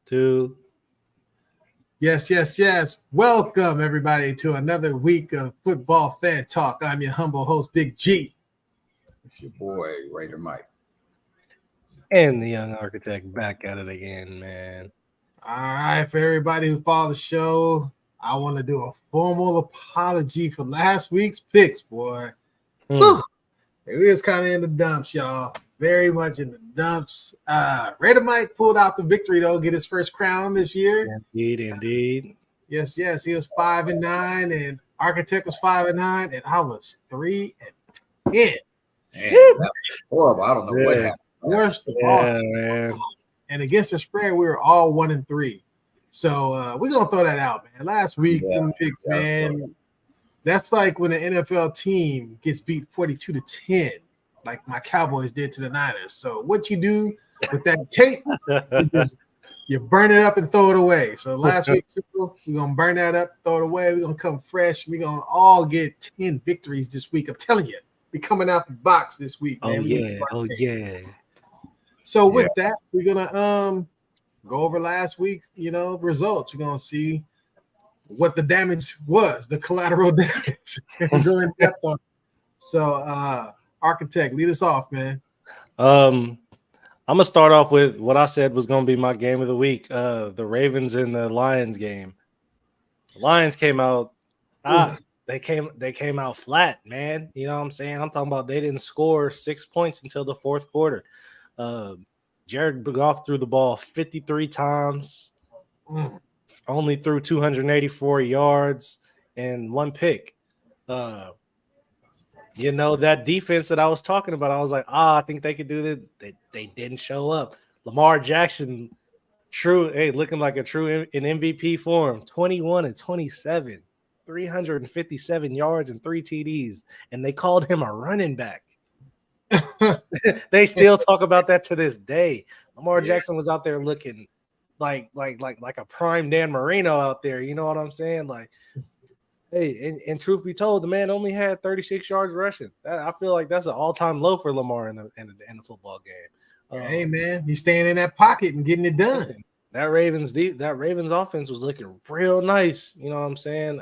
2. Yes. Welcome, everybody, to another week of Football Fan Talk. I'm your humble host, Big G. It's your boy, Raider Mike. And the young architect back at it again, man. All right, for everybody who followed the show, I want to do a formal apology for last week's picks, boy. Whew. It was kind of in the dumps, y'all. Very much in the dumps. Raider Mike pulled out the victory, though, get his first crown this year. Indeed. Yes. He was 5-9, and Architect was 5-9, and I was 3-10. Horrible. I don't know what happened. Worst of all time. And against the spread, we were all 1-3. So we're gonna throw that out, man. Last week, them picks, man. That's like when an NFL team gets beat 42-10, like my Cowboys did to the Niners. So what you do with that tape, you burn it up and throw it away. So last week, we're gonna burn that up, throw it away. We're gonna come fresh. We're gonna all get 10 victories this week. I'm telling you, we're coming out the box this week, man. Oh yeah. So with that, we're gonna go over last week's results. We're gonna see what the damage was, the collateral damage. Go in depth on it. So Architect, lead us off, man. I'm gonna start off with what I said was gonna be my game of the week. The Ravens and the Lions game. The Lions came out. They came out flat, man. You know what I'm saying? I'm talking about they didn't score 6 points until the fourth quarter. Jared Goff threw the ball 53 times, only threw 284 yards and 1 pick. That defense that I was talking about, I was like, I think they could do that. They didn't show up. Lamar Jackson, looking like a true in MVP form, 21-27, 357 yards and 3 TDs, and they called him a running back. They still talk about that to this day. Lamar Jackson was out there looking like a prime Dan Marino out there. You know what I'm saying? Like, hey, and truth be told, the man only had 36 yards rushing. I feel like that's an all-time low for Lamar in the football game. Hey man, he's staying in that pocket and getting it done. That Ravens offense was looking real nice. You know what I'm saying?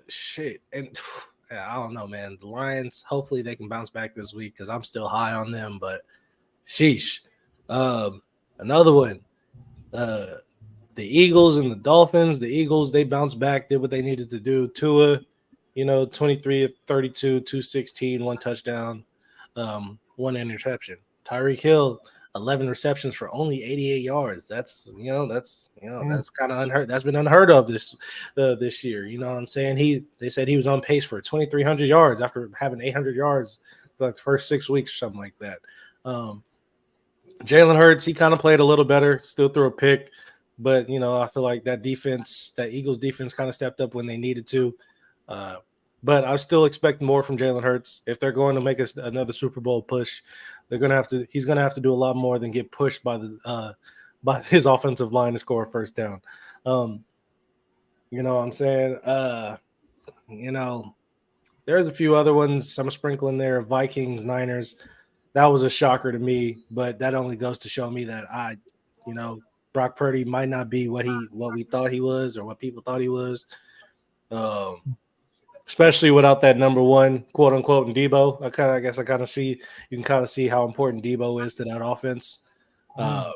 Shit. And I don't know, man. The Lions, hopefully they can bounce back this week because I'm still high on them. But sheesh. Another one. The Eagles and the Dolphins. The Eagles, they bounced back, did what they needed to do. Tua, 23 of 32, 216, 1 touchdown, 1 interception. Tyreek Hill, 11 receptions for only 88 yards. That's kind of unheard. That's been unheard of this year. You know what I'm saying? They said he was on pace for 2,300 yards after having 800 yards for like the first 6 weeks or something like that. Jalen Hurts, he kind of played a little better, still threw a pick, but I feel like that Eagles defense kind of stepped up when they needed to. But I still expect more from Jalen Hurts. If they're going to make another Super Bowl push, he's going to have to do a lot more than get pushed by his offensive line to score a first down. You know what I'm saying? There's a few other ones I'm sprinkling there. Vikings, Niners. That was a shocker to me, but that only goes to show me that Brock Purdy might not be what we thought he was or what people thought he was. Especially without that number one, quote unquote, in Debo. You can kind of see how important Debo is to that offense. The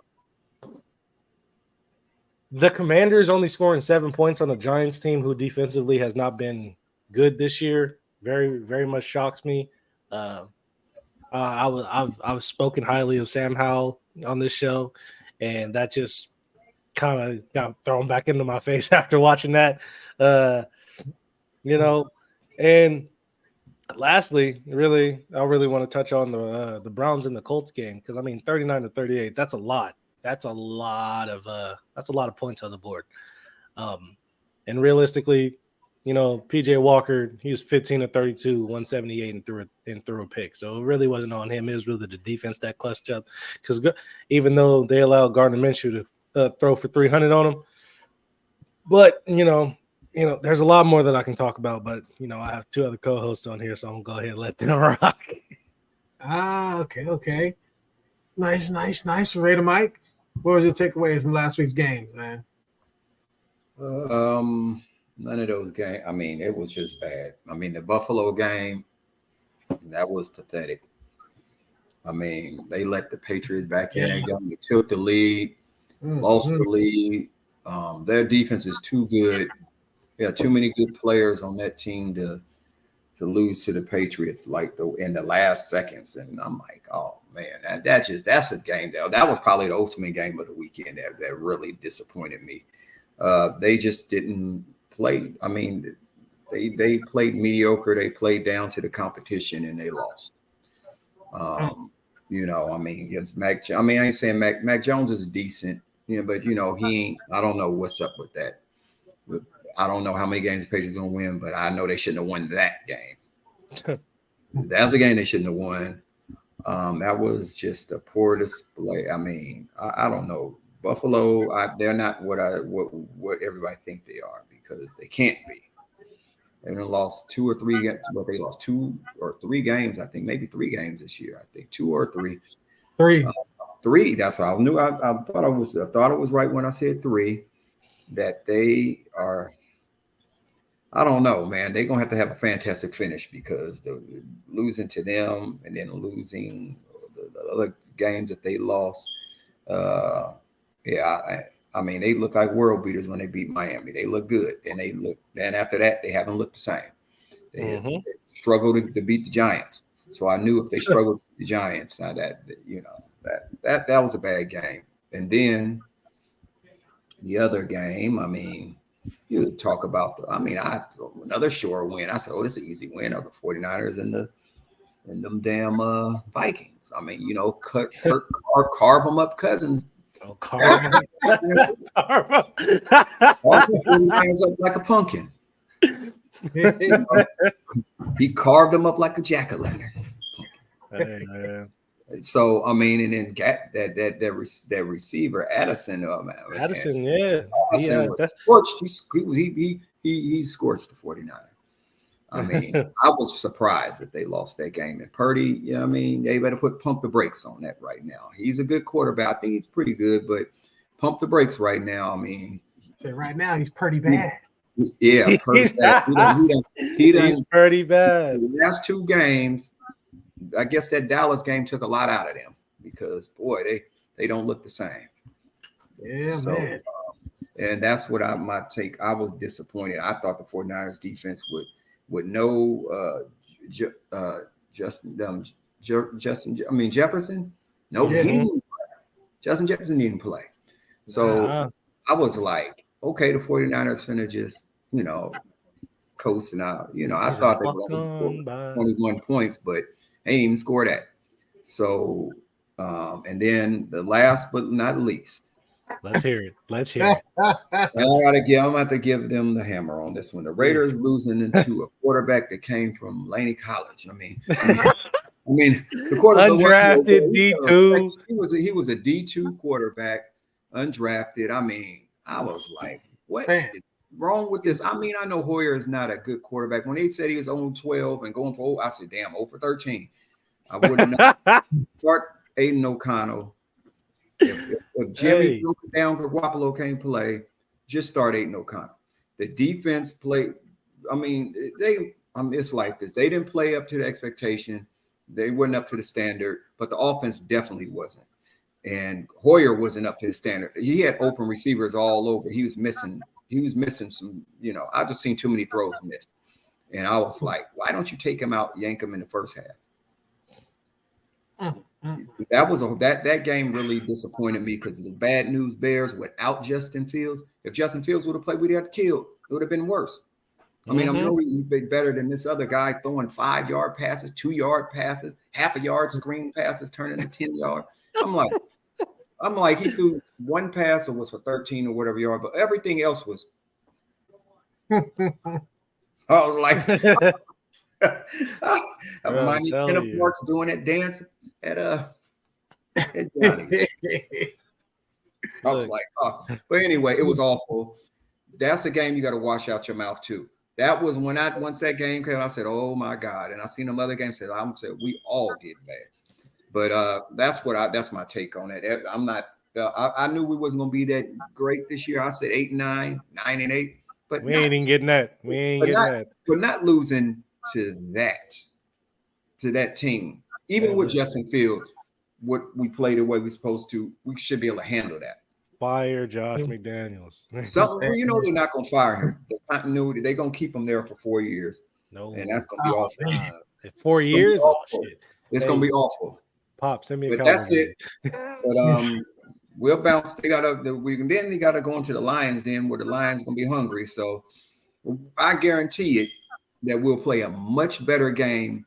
Commanders only scoring 7 points on the Giants team, who defensively has not been good this year, very, very much shocks me. I've spoken highly of Sam Howell on this show, and that just kind of got thrown back into my face after watching that. And lastly, I really want to touch on the Browns and the Colts game because 39-38. That's a lot. That's a lot of points on the board. And realistically, PJ Walker, he was 15-32, 178, and threw a pick. So it really wasn't on him. It was really the defense that clutched up. Because even though they allowed Gardner Minshew to throw for 300 on him, but there's a lot more that I can talk about. But I have 2 other co-hosts on here, so I'm gonna go ahead and let them rock. Okay. Nice. Raider Mike. What was your takeaway from last week's games, man? None of those games. I mean, it was just bad. I mean, the Buffalo game, that was pathetic. I mean, they let the Patriots back in that game. They took the lead, lost the lead. Their defense is too good. Yeah, too many good players on that team to lose to the Patriots in the last seconds. And I'm like, oh man, that's a game that was probably the ultimate game of the weekend that really disappointed me. They just didn't play. I mean, they played mediocre. They played down to the competition and they lost. I mean, against Mac. I mean, I ain't saying Mac Jones is decent, but he ain't. I don't know what's up with that. I don't know how many games the Patriots gonna win, but I know they shouldn't have won that game. That's a game they shouldn't have won. That was just a poor display. I mean, I don't know. Buffalo, they're not what everybody think they are because they can't be. They've lost 2 or 3 games, but they lost 2 or 3 games. I think maybe 3 games this year. I think 2 or 3. 3. 3. That's what I knew. I thought it was right when I said 3. That they are. I don't know, man. They're gonna have to have a fantastic finish because losing to them and then losing the other games that they lost. I mean, they look like world beaters when they beat Miami. They look good, and after that, they haven't looked the same. They struggled to beat the Giants. So I knew if they struggled with the Giants, that was a bad game. And then the other game, I mean, you talk about another sure win. I said, oh, this is an easy win of the 49ers and them damn Vikings. I mean, carve them up cousins. Oh, carve them up like a pumpkin. He carved them up like a jack-o'-lantern. Hey, man. So I mean, and then that receiver Addison, Addison, yeah, was scorched. He scorched the 49ers. I mean, I was surprised that they lost that game. And Purdy, I mean, they better pump the brakes on that right now. He's a good quarterback. I think he's pretty good, but pump the brakes right now. I mean, so right now he's pretty bad. Yeah, Purdy's he's pretty bad. The last 2 games. I guess that Dallas game took a lot out of them because, boy, they don't look the same. Yeah, man. And that's what my take. I was disappointed. I thought the 49ers defense would know Jefferson. No, he didn't play. Justin Jefferson didn't play. So I was like, okay, the 49ers finna just, coasting out. I thought they would only score 21 points, but they didn't even score that. So, and then the last but not least. Let's hear it. I'm going to have to give them the hammer on this one. The Raiders losing into a quarterback that came from Laney College. I mean, the quarterback undrafted D2. He was a D2 quarterback, undrafted. I mean, I was like, what is wrong with this? I mean, I know Hoyer is not a good quarterback. When they said he was on 12 and going for, I said, damn, 0 for 13. I wouldn't start Aiden O'Connell. If Jimmy down, Garoppolo can't play, just start Aiden O'Connell. The defense played. I mean, it's like this. They didn't play up to the expectation. They weren't up to the standard, but the offense definitely wasn't. And Hoyer wasn't up to the standard. He had open receivers all over. He was missing some, I just seen too many throws missed. And I was like, why don't you take him out, yank him in the first half? That game really disappointed me because the bad news bears without Justin Fields. If Justin Fields would have played, we'd have killed. It would have been worse. I mean, I'm knowing he'd be better than this other guy throwing 5-yard passes, 2-yard passes, half a yard screen passes, turning to 10 yards. I'm like, he threw 1 pass or was for 13 or whatever yard, but everything else was. I was like, my Kenneth Marks doing that dance at Johnny's. I was like, oh. But anyway, it was awful. That's a game you got to wash out your mouth too. That was once that game came, I said, oh my God. And I seen them other games we all did bad. But that's my take on it. I'm not I knew we wasn't going to be that great this year. I said 8-9, 9-8, but we ain't even getting that. We ain't getting that. We're not losing to that team. Even with Justin Fields, what we play the way we're supposed to, we should be able to handle that. Fire Josh McDaniels. Something, they're not going to fire him. The continuity, they're going to keep him there for 4 years. No, and that's going to be awful. 4 years? Oh, shit. It's going to be awful. Pop, send me a But that's it. But we'll bounce. They got to go into the Lions then, where the Lions going to be hungry. So I guarantee it that we'll play a much better game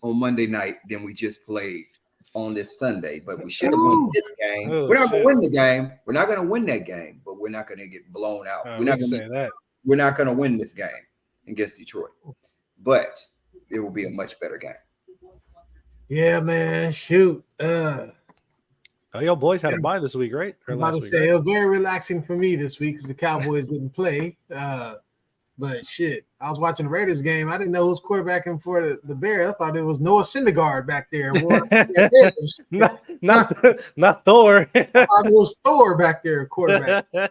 on Monday night than we just played on this Sunday. But we should have won this game. We're not going to win the game. We're not going to win that game, but we're not going to get blown out. We're not going to say that. We're not going to win this game against Detroit, but it will be a much better game. Yeah, man. Shoot. Your boys had a bye this week, right? Or last week, right? It was very relaxing for me this week because the Cowboys didn't play. But shit, I was watching the Raiders game. I didn't know who was quarterbacking for the Bears. I thought it was Noah Syndergaard back there. not Thor. I thought it was Thor back there, quarterback. I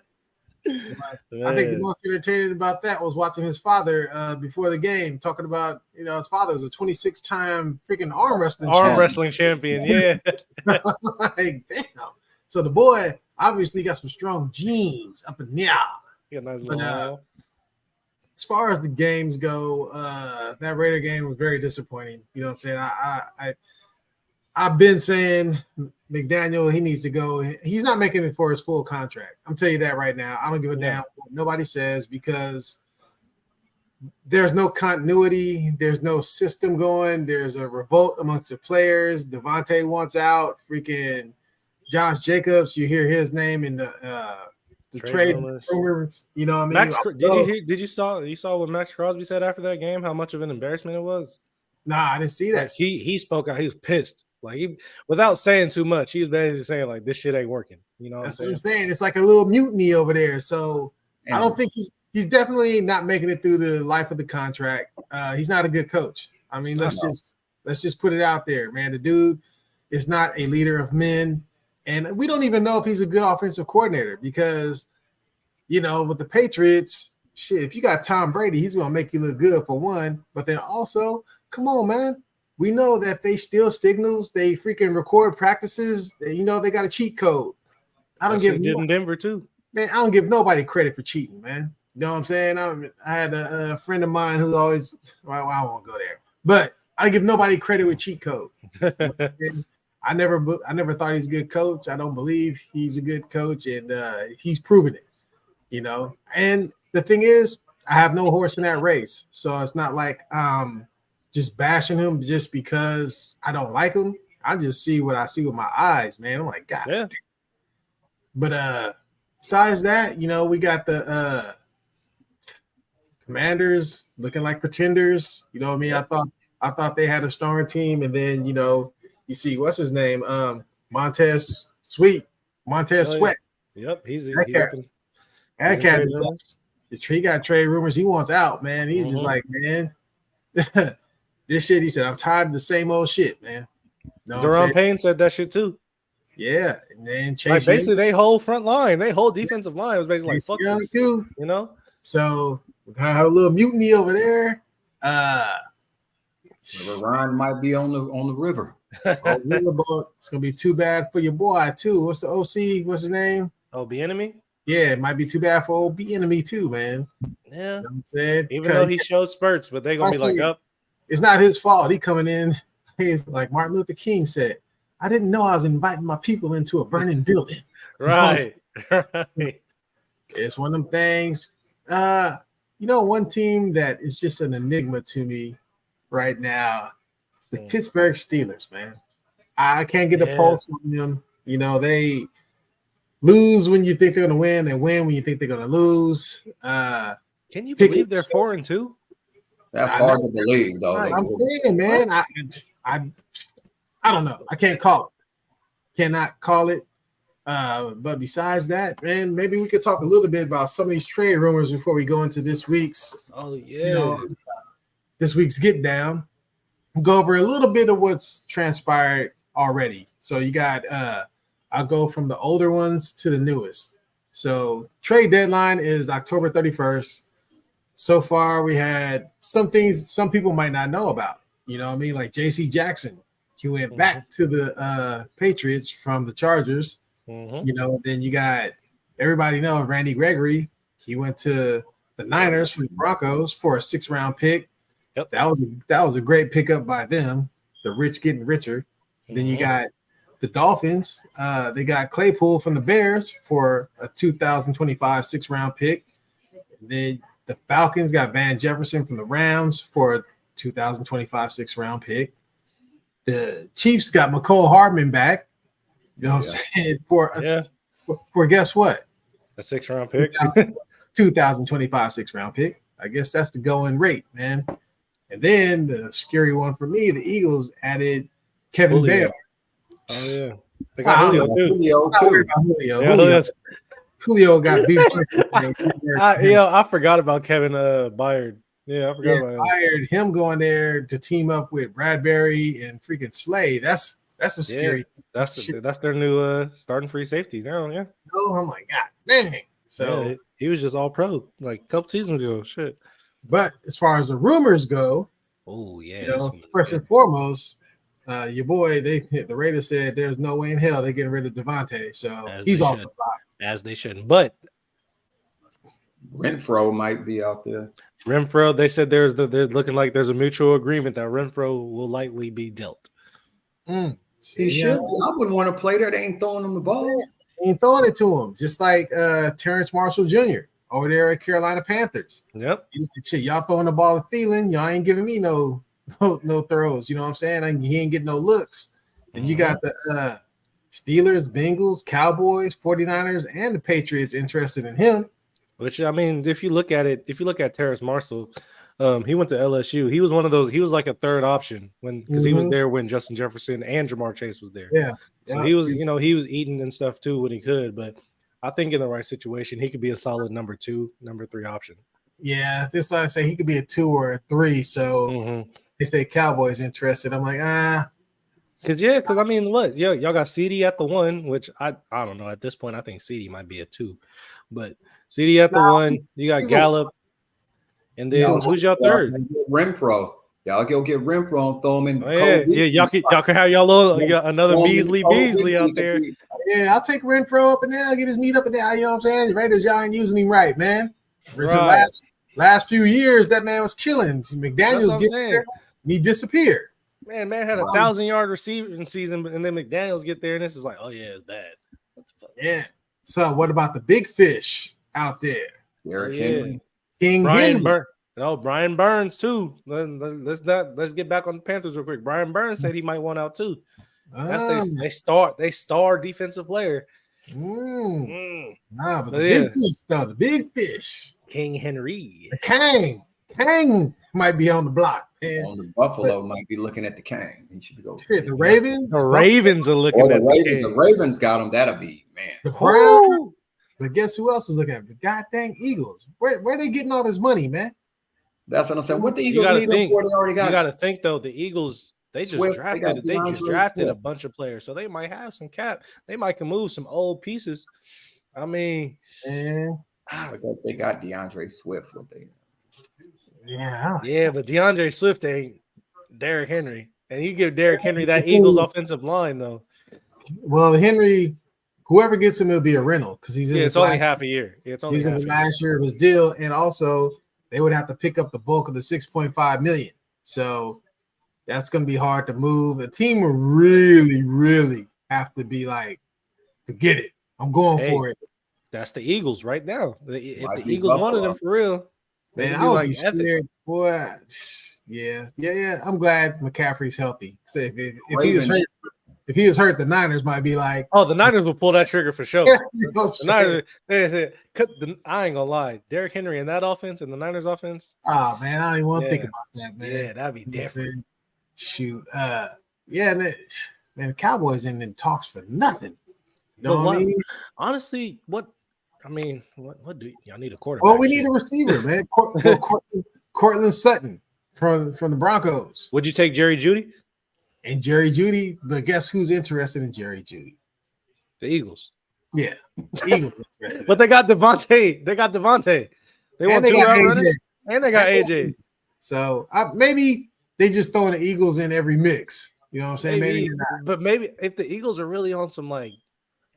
think the most entertaining about that was watching his father before the game talking about, his father was a 26-time freaking arm wrestling champion. Yeah. Like, damn. So the boy obviously got some strong genes up in there. Nice as far as the games go, that Raider game was very disappointing. You know what I'm saying? I've been saying McDaniel, he needs to go. He's not making it for his full contract. I'm telling you that right now. I don't give a damn what nobody says because there's no continuity. There's no system going. There's a revolt amongst the players. Devontae wants out. Freaking Josh Jacobs, you hear his name in the trade rumors. You know what I mean? Did you saw what Max Crosby said after that game? How much of an embarrassment it was? Nah, I didn't see that. Like he spoke out. He was pissed. Like without saying too much, he was basically saying like this shit ain't working. That's what I'm saying. It's like a little mutiny over there. So I don't think he's definitely not making it through the life of the contract. He's not a good coach. I mean, let's just put it out there, man. The dude is not a leader of men, and we don't even know if he's a good offensive coordinator because with the Patriots, shit, if you got Tom Brady, he's gonna make you look good for one. But then also, come on, man. We know that they steal signals. They freaking record practices. They got a cheat code. I don't give in Denver too. Man, I don't give nobody credit for cheating, man. You know what I'm saying? I had a friend of mine who always, well, I won't go there, but I give nobody credit with cheat code. I never thought he's a good coach. I don't believe he's a good coach, and he's proven it. And the thing is, I have no horse in that race, so it's not like just bashing him just because I don't like him. I just see what I see with my eyes, man. I'm like, God. Yeah. But besides that, we got the Commanders looking like pretenders. You know what I mean? I thought they had a strong team, and then you see what's his name, Montez Sweat. Yep, he's that cat. He got trade rumors. He wants out, man. He's just like, man. This shit, he said, I'm tired of the same old shit, man. Daron Payne said that shit too. Yeah, and then Chase basically they whole front line, they whole defensive line was basically like fuck this, too. So we have a little mutiny over there. Ron might be on the river. It's gonna be too bad for your boy too. What's the OC? What's his name? Bieniemy. Yeah, it might be too bad for old Bieniemy too, man. Yeah, what I'm saying? Even though he shows spurts, but they're gonna be like up. It's not his fault. He coming in. He's like Martin Luther King said, I didn't know I was inviting my people into a burning building. Right. It's one of them things. One team that is just an enigma to me right now. It's the Pittsburgh Steelers, man. I can't get a pulse on them. They lose when you think they're going to win and win when you think they're going to lose. Can you believe they're 4-2? That's hard to believe, though. I'm saying, man, I don't know. I can't call it. Cannot call it. But besides that, man, maybe we could talk a little bit about some of these trade rumors before we go into this week's. Oh yeah. This week's get down. We'll go over a little bit of what's transpired already. So you got I'll go from the older ones to the newest. So trade deadline is October 31st. So far, we had some things some people might not know about. You know what I mean? Like J.C. Jackson. He went back to the Patriots from the Chargers. You know, then you got everybody knows Randy Gregory. He went to the Niners from the Broncos for a 6th-round pick. Yep. That was a great pickup by them. The rich getting richer. Then you got the Dolphins. They got Claypool from the Bears for a 2025 6th-round pick. Then the Falcons got Van Jefferson from the Rams for a 2025 6th-round pick. The Chiefs got McCole Hardman back. You know what I'm saying? For guess what? A 6th-round pick. 2025 6th-round pick. I guess that's the going rate, man. And then the scary one for me, the Eagles added Kevin Bell. Oh yeah, they got Julio too. Julio got beat. I forgot about Kevin Byard. Yeah, I forgot about him. Byard, him going there to team up with Bradbury and freaking Slay. That's a scary. That's their new starting free safety now. Yeah. Oh, I'm like, God dang. So he was just all pro like a couple seasons ago. Shit. But as far as the rumors go, first and foremost, your boy, the Raiders said there's no way in hell they're getting rid of Devontae, so he's off the block. As they shouldn't. But Renfro might be out there. Renfro, they said they're looking like there's a mutual agreement that Renfro will likely be dealt. He should. I wouldn't want to play there. They ain't throwing him the ball. They ain't throwing it to him, just like Terrence Marshall Jr. over there at Carolina Panthers. Yep. Shit, y'all throwing the ball to Thielen. Y'all ain't giving me no throws. You know what I'm saying? He ain't getting no looks. And you got the Steelers, Bengals, Cowboys, 49ers, and the Patriots interested in him. Which, I mean, if you look at Terrace Marshall, he went to LSU. He was one of those. He was like a third option because he was there when Justin Jefferson and Jamar Chase was there. Yeah. So he was, he was eating and stuff too when he could. But I think in the right situation, he could be a solid number 2, number 3 option. Yeah, this I say he could be a 2 or a 3. So they say Cowboys interested. I'm like, Because I mean, what? Y'all got CD at the 1, which I don't know. At this point, I think CD might be a 2. But CD at the 1, you got Gallup. And then who's your third? Renfro. Y'all go get Renfro and throw him in. Oh, yeah, y'all can have another Beasley out there. Yeah, I'll take Renfro up and down, get his meat up and down. You know what I'm saying? The Raiders, y'all ain't using him right, man. Right. Last few years, that man was killing. McDaniels get there, he disappeared. Man had a 1,000-yard receiving season, and then McDaniels get there, and this is like, oh yeah, it's bad. What the fuck? Yeah. So what about the big fish out there? Derrick Henry. King Henry. Brian Burns too. Let's get back on the Panthers real quick. Brian Burns said he might want out too. That's they star defensive player. Nah, but the big fish. King Henry. The Kang might be on the block. Man. On the Buffalo might be looking at the King. He should go. The Ravens. The Ravens are looking at the King. The Ravens got him. That'll be man. The Browns. But guess who else is looking at the goddamn Eagles? Where are they getting all this money, man? That's what I'm saying. What the Eagles need before they already got? You got to think though. The Eagles they just drafted a bunch of players, so they might have some cap. They might can move some old pieces. I mean, they got DeAndre Swift. What they? Yeah, but DeAndre Swift ain't Derrick Henry, and you give Derrick Henry that Eagles offensive line though. Well, Henry, whoever gets him, it'll be a rental because he's in. It's only half a year. He's in the last year of his deal, and also they would have to pick up the bulk of the $6.5 million. So that's going to be hard to move. The team will really, really have to be like, forget it. I'm going for it. That's the Eagles right now. If the Eagles wanted him for real, man, I would be scared. Boy, yeah. I'm glad McCaffrey's healthy. So if he was hurt, the Niners might be like, oh, the Niners will pull that trigger for sure. The Niners, I ain't gonna lie, Derrick Henry in that offense and the Niners offense. Oh man, I don't even want to think about that, man. Yeah, that'd be different. Shoot, man, the Cowboys in talks for nothing. You know what I mean? Honestly, what do y'all need a quarterback? Well, we need a receiver, man. Cortland Sutton from the Broncos. Would you take Jerry Jeudy? And Jerry Jeudy, but guess who's interested in Jerry Jeudy? The Eagles. Yeah, Eagles. But they got Devontae. They got Devontae. They want 2 route runners, and they got AJ. So maybe they just throwing the Eagles in every mix. You know what I'm saying? Maybe but maybe if the Eagles are really on some like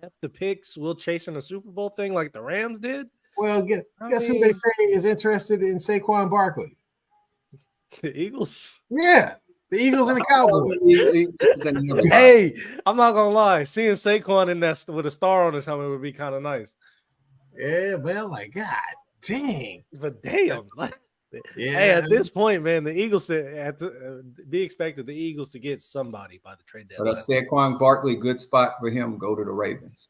F the picks, we'll chasing a Super Bowl thing like the Rams did. Well, guess who they say is interested in Saquon Barkley? The Eagles. Yeah, the Eagles and the Cowboys. Hey, I'm not gonna lie. Seeing Saquon in that with a star on his helmet would be kind of nice. Yeah, well, like God dang. But damn. Yeah. Hey, at this point, man, the Eagles had to be expected the Eagles to get somebody by the trade deadline. But a Saquon Barkley, good spot for him. Go to the Ravens.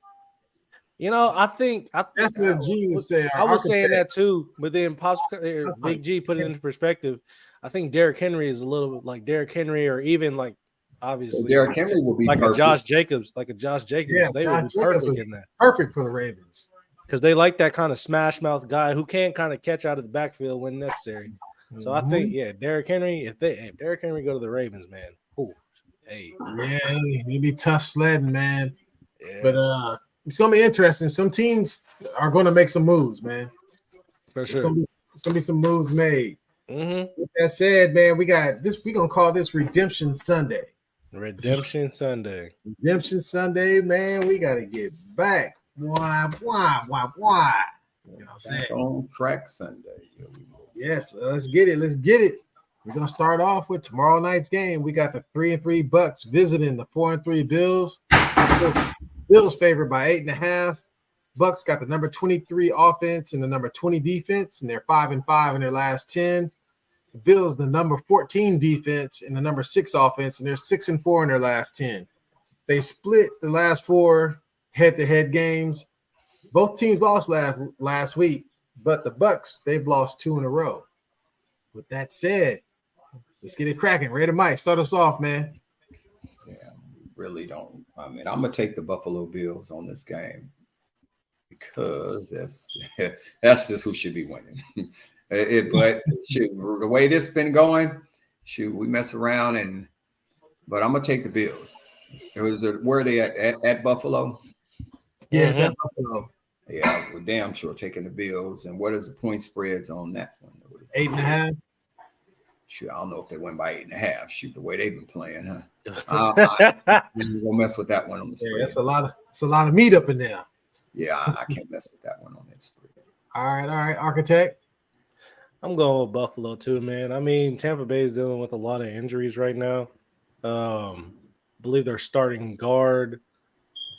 You know, I think that's what G was saying. I was saying that too, but then Big G put it into perspective. I think Derrick Henry is a little like Derrick Henry, or even like obviously Derrick Henry will be like perfect. a Josh Jacobs. Yeah, they would be perfect in that. Perfect for the Ravens. Because they like that kind of smash mouth guy who can kind of catch out of the backfield when necessary. So I think, Derrick Henry, if Derrick Henry go to the Ravens, man, yeah, it'll be tough sledding, man. Yeah. But it's gonna be interesting. Some teams are gonna make some moves, man. For sure, it's gonna be some moves made. Mm-hmm. With that said, man, we got this. We're gonna call this Redemption Sunday. Redemption Sunday, man. We gotta get back. Why? You know what I'm saying? On track Sunday. Yes, let's get it. We're gonna start off with tomorrow night's game. We got the 3-3 Bucks visiting the 4-3 Bills. Bills favored by 8.5. Bucks got the number 23 offense and the number 20 defense, and they're 5-5 in their last 10. The Bills the number 14 defense and the number 6 offense, and they're 6-4 in their last 10. They split the last 4 head-to-head games. Both teams lost last week, but the Bucks, they've lost 2 in a row. With that said, let's get it cracking. Ray the Mike, start us off, man. Yeah, really don't. I mean, I'm gonna take the Buffalo Bills on this game because that's just who should be winning. But the way this has been going, we mess around but I'm gonna take the Bills. Where are they at Buffalo? Yeah, it's at Buffalo. Yeah, we're damn sure taking the Bills. And what is the point spreads on that one? 8.5. Shoot, I don't know if they win by 8.5. Shoot, the way they've been playing, huh? We'll mess with that one on the spread. It's a lot of meat up in there. Yeah, I can't mess with that one on that spread. All right, Architect. I'm going with Buffalo too, man. I mean, Tampa Bay is dealing with a lot of injuries right now. I believe their starting guard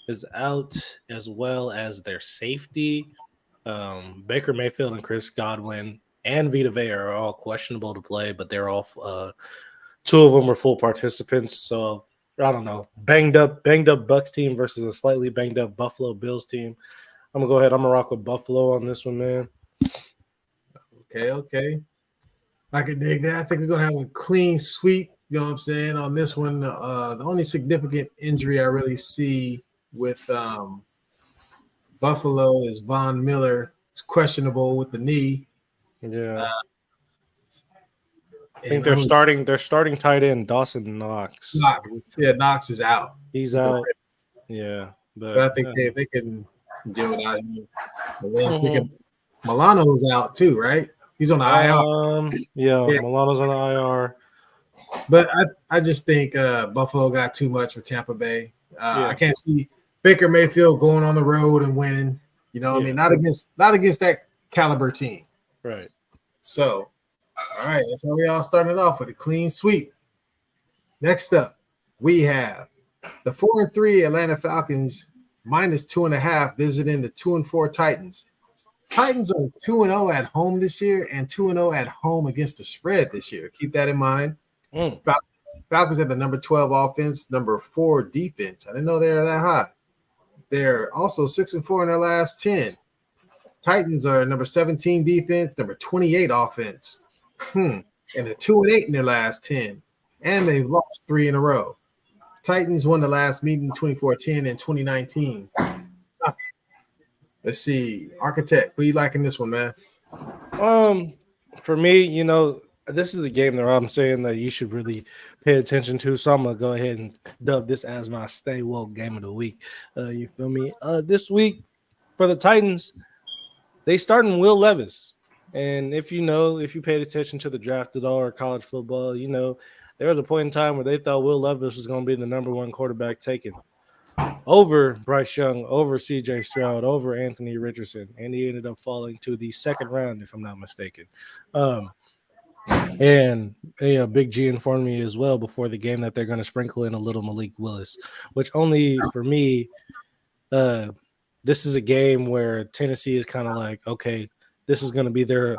is out, as well as their safety. Baker Mayfield and Chris Godwin and Vita Vea are all questionable to play, but they're all 2 of them are full participants. So I don't know. Banged up Bucks team versus a slightly banged up Buffalo Bills team. I'm gonna go ahead. I'm gonna rock with Buffalo on this one, man. Okay. I can dig that. I think we're gonna have a clean sweep. You know what I'm saying? On this one, the only significant injury I really see with Buffalo is Von Miller. It's questionable with the knee. Yeah. I think they're starting tight end Dawson Knox. Knox is out. He's out. Yeah. But I think they can deal with that. Milano's out too, right? He's on the IR. Yeah, Milano's on the IR. But I just think Buffalo got too much for Tampa Bay. I can't see Baker Mayfield going on the road and winning. You know what I mean? Not against that caliber team. Right. So, all right, that's how we all started off with a clean sweep. Next up, we have the 4-3 Atlanta Falcons -2.5 visiting the 2-4 Titans. Titans are 2-0 at home this year and 2-0 at home against the spread this year. Keep that in mind. Falcons have the number 12 offense, number 4 defense. I didn't know they were that high. They're also 6-4 in their last 10. Titans are number 17 defense, number 28 offense. And they're 2-8 in their last 10. And they've lost 3 in a row. Titans won the last meeting in 2014 and 2019. Let's see. Architect, what are you liking this one, man? For me, this is a game that I'm saying that you should really pay attention to. So I'm gonna go ahead and dub this as my stay woke game of the week. You feel me? This week for the Titans, they starting Will Levis. And if you paid attention to the draft at all or college football, there was a point in time where they thought Will Levis was going to be the number one quarterback taken over Bryce Young, over CJ Stroud, over Anthony Richardson, and he ended up falling to the second round, if I'm not mistaken. And Big G informed me as well before the game that they're going to sprinkle in a little Malik Willis, which only for me, this is a game where Tennessee is kind of like, okay, this is going to be their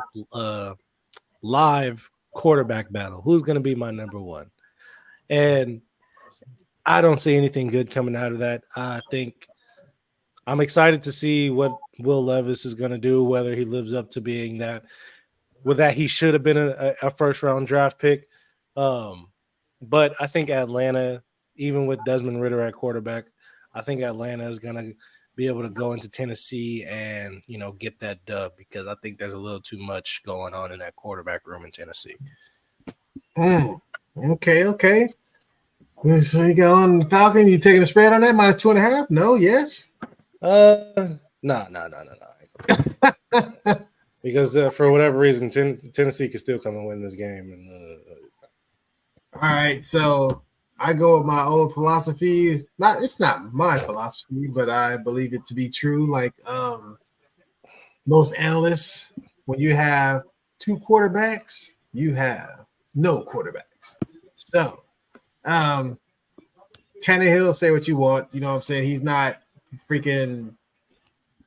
live quarterback battle. Who's going to be my number one? And I don't see anything good coming out of that. I think I'm excited to see what Will Levis is going to do, whether he lives up to being that. With that, he should have been a first-round draft pick. But I think Atlanta, even with Desmond Ridder at quarterback, I think Atlanta is going to be able to go into Tennessee and, get that dub because I think there's a little too much going on in that quarterback room in Tennessee. Okay. So you go on the Falcon, you taking a spread on that -2.5? No, yes? No. Because for whatever reason, Tennessee can still come and win this game. All right, so I go with my old philosophy. It's not my philosophy, but I believe it to be true. Like most analysts, when you have two quarterbacks, you have no quarterbacks. So, Tannehill, say what you want. You know what I'm saying? He's not freaking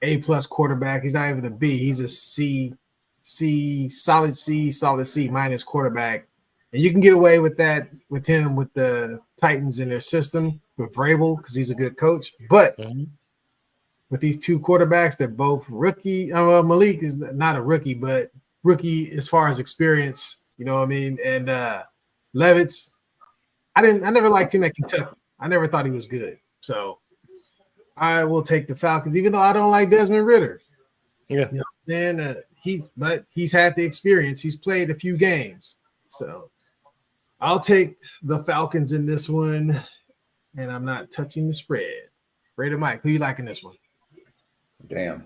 A+ quarterback. He's not even a B. He's a C, solid C minus quarterback. And you can get away with that with him with the Titans in their system with Vrabel because he's a good coach. But with these two quarterbacks, they're both rookie. Malik is not a rookie, but rookie as far as experience. You know what I mean? And Levitz, I never liked him at Kentucky. I never thought he was good. So I will take the Falcons, even though I don't like Desmond Ridder. Yeah. You know what I'm saying? He's had the experience. He's played a few games. So I'll take the Falcons in this one, and I'm not touching the spread. Raider Mike, who you like in this one? Damn,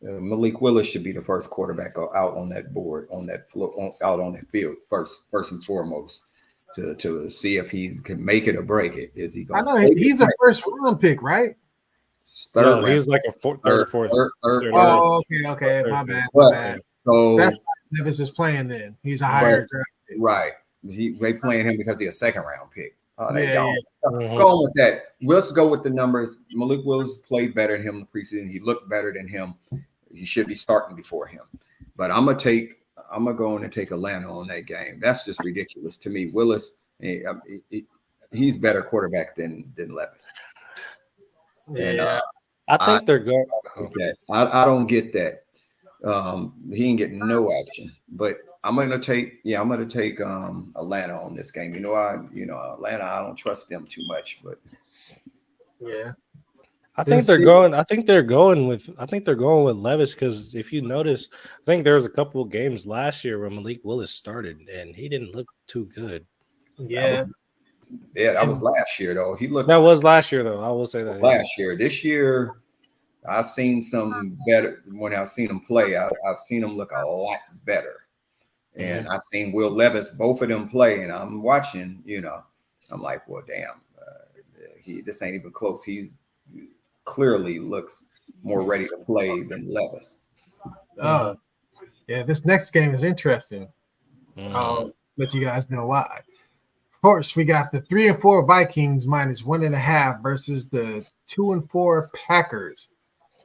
Malik Willis should be the first quarterback out on that board, out on that field first and foremost to see if he can make it or break it. Is he going? I know he's a first round pick, right? Third round. He was like a third or fourth. Oh, okay. My bad. So that's why Levis is playing. Then he's a higher draft pick. Right. They playing him because he's a second round pick. Yeah. Go with that. Let's go with the numbers. Malik Willis played better than him in the preseason. He looked better than him. He should be starting before him. But I'm gonna go in and take Atlanta on that game. That's just ridiculous to me. Willis, he's better quarterback than Levis. Yeah. And, I think they're going. I don't get that. He ain't getting no action. But I'm gonna take Atlanta on this game. Atlanta, I don't trust them too much, but yeah. I think they're going with Levis because if you notice, I think there was a couple of games last year where Malik Willis started and he didn't look too good. Yeah. That was last year though. That was last year though. I will say that last year. This year, I've seen some better when I've seen him play. I've seen him look a lot better, and I've seen Will Levis, both of them play, and I'm watching. I'm like, well, damn, this ain't even close. He's clearly looks more ready to play than Levis. Oh, yeah. This next game is interesting. I'll let you guys know why. Of course, we got the 3-4 Vikings -1.5 versus the 2-4 Packers.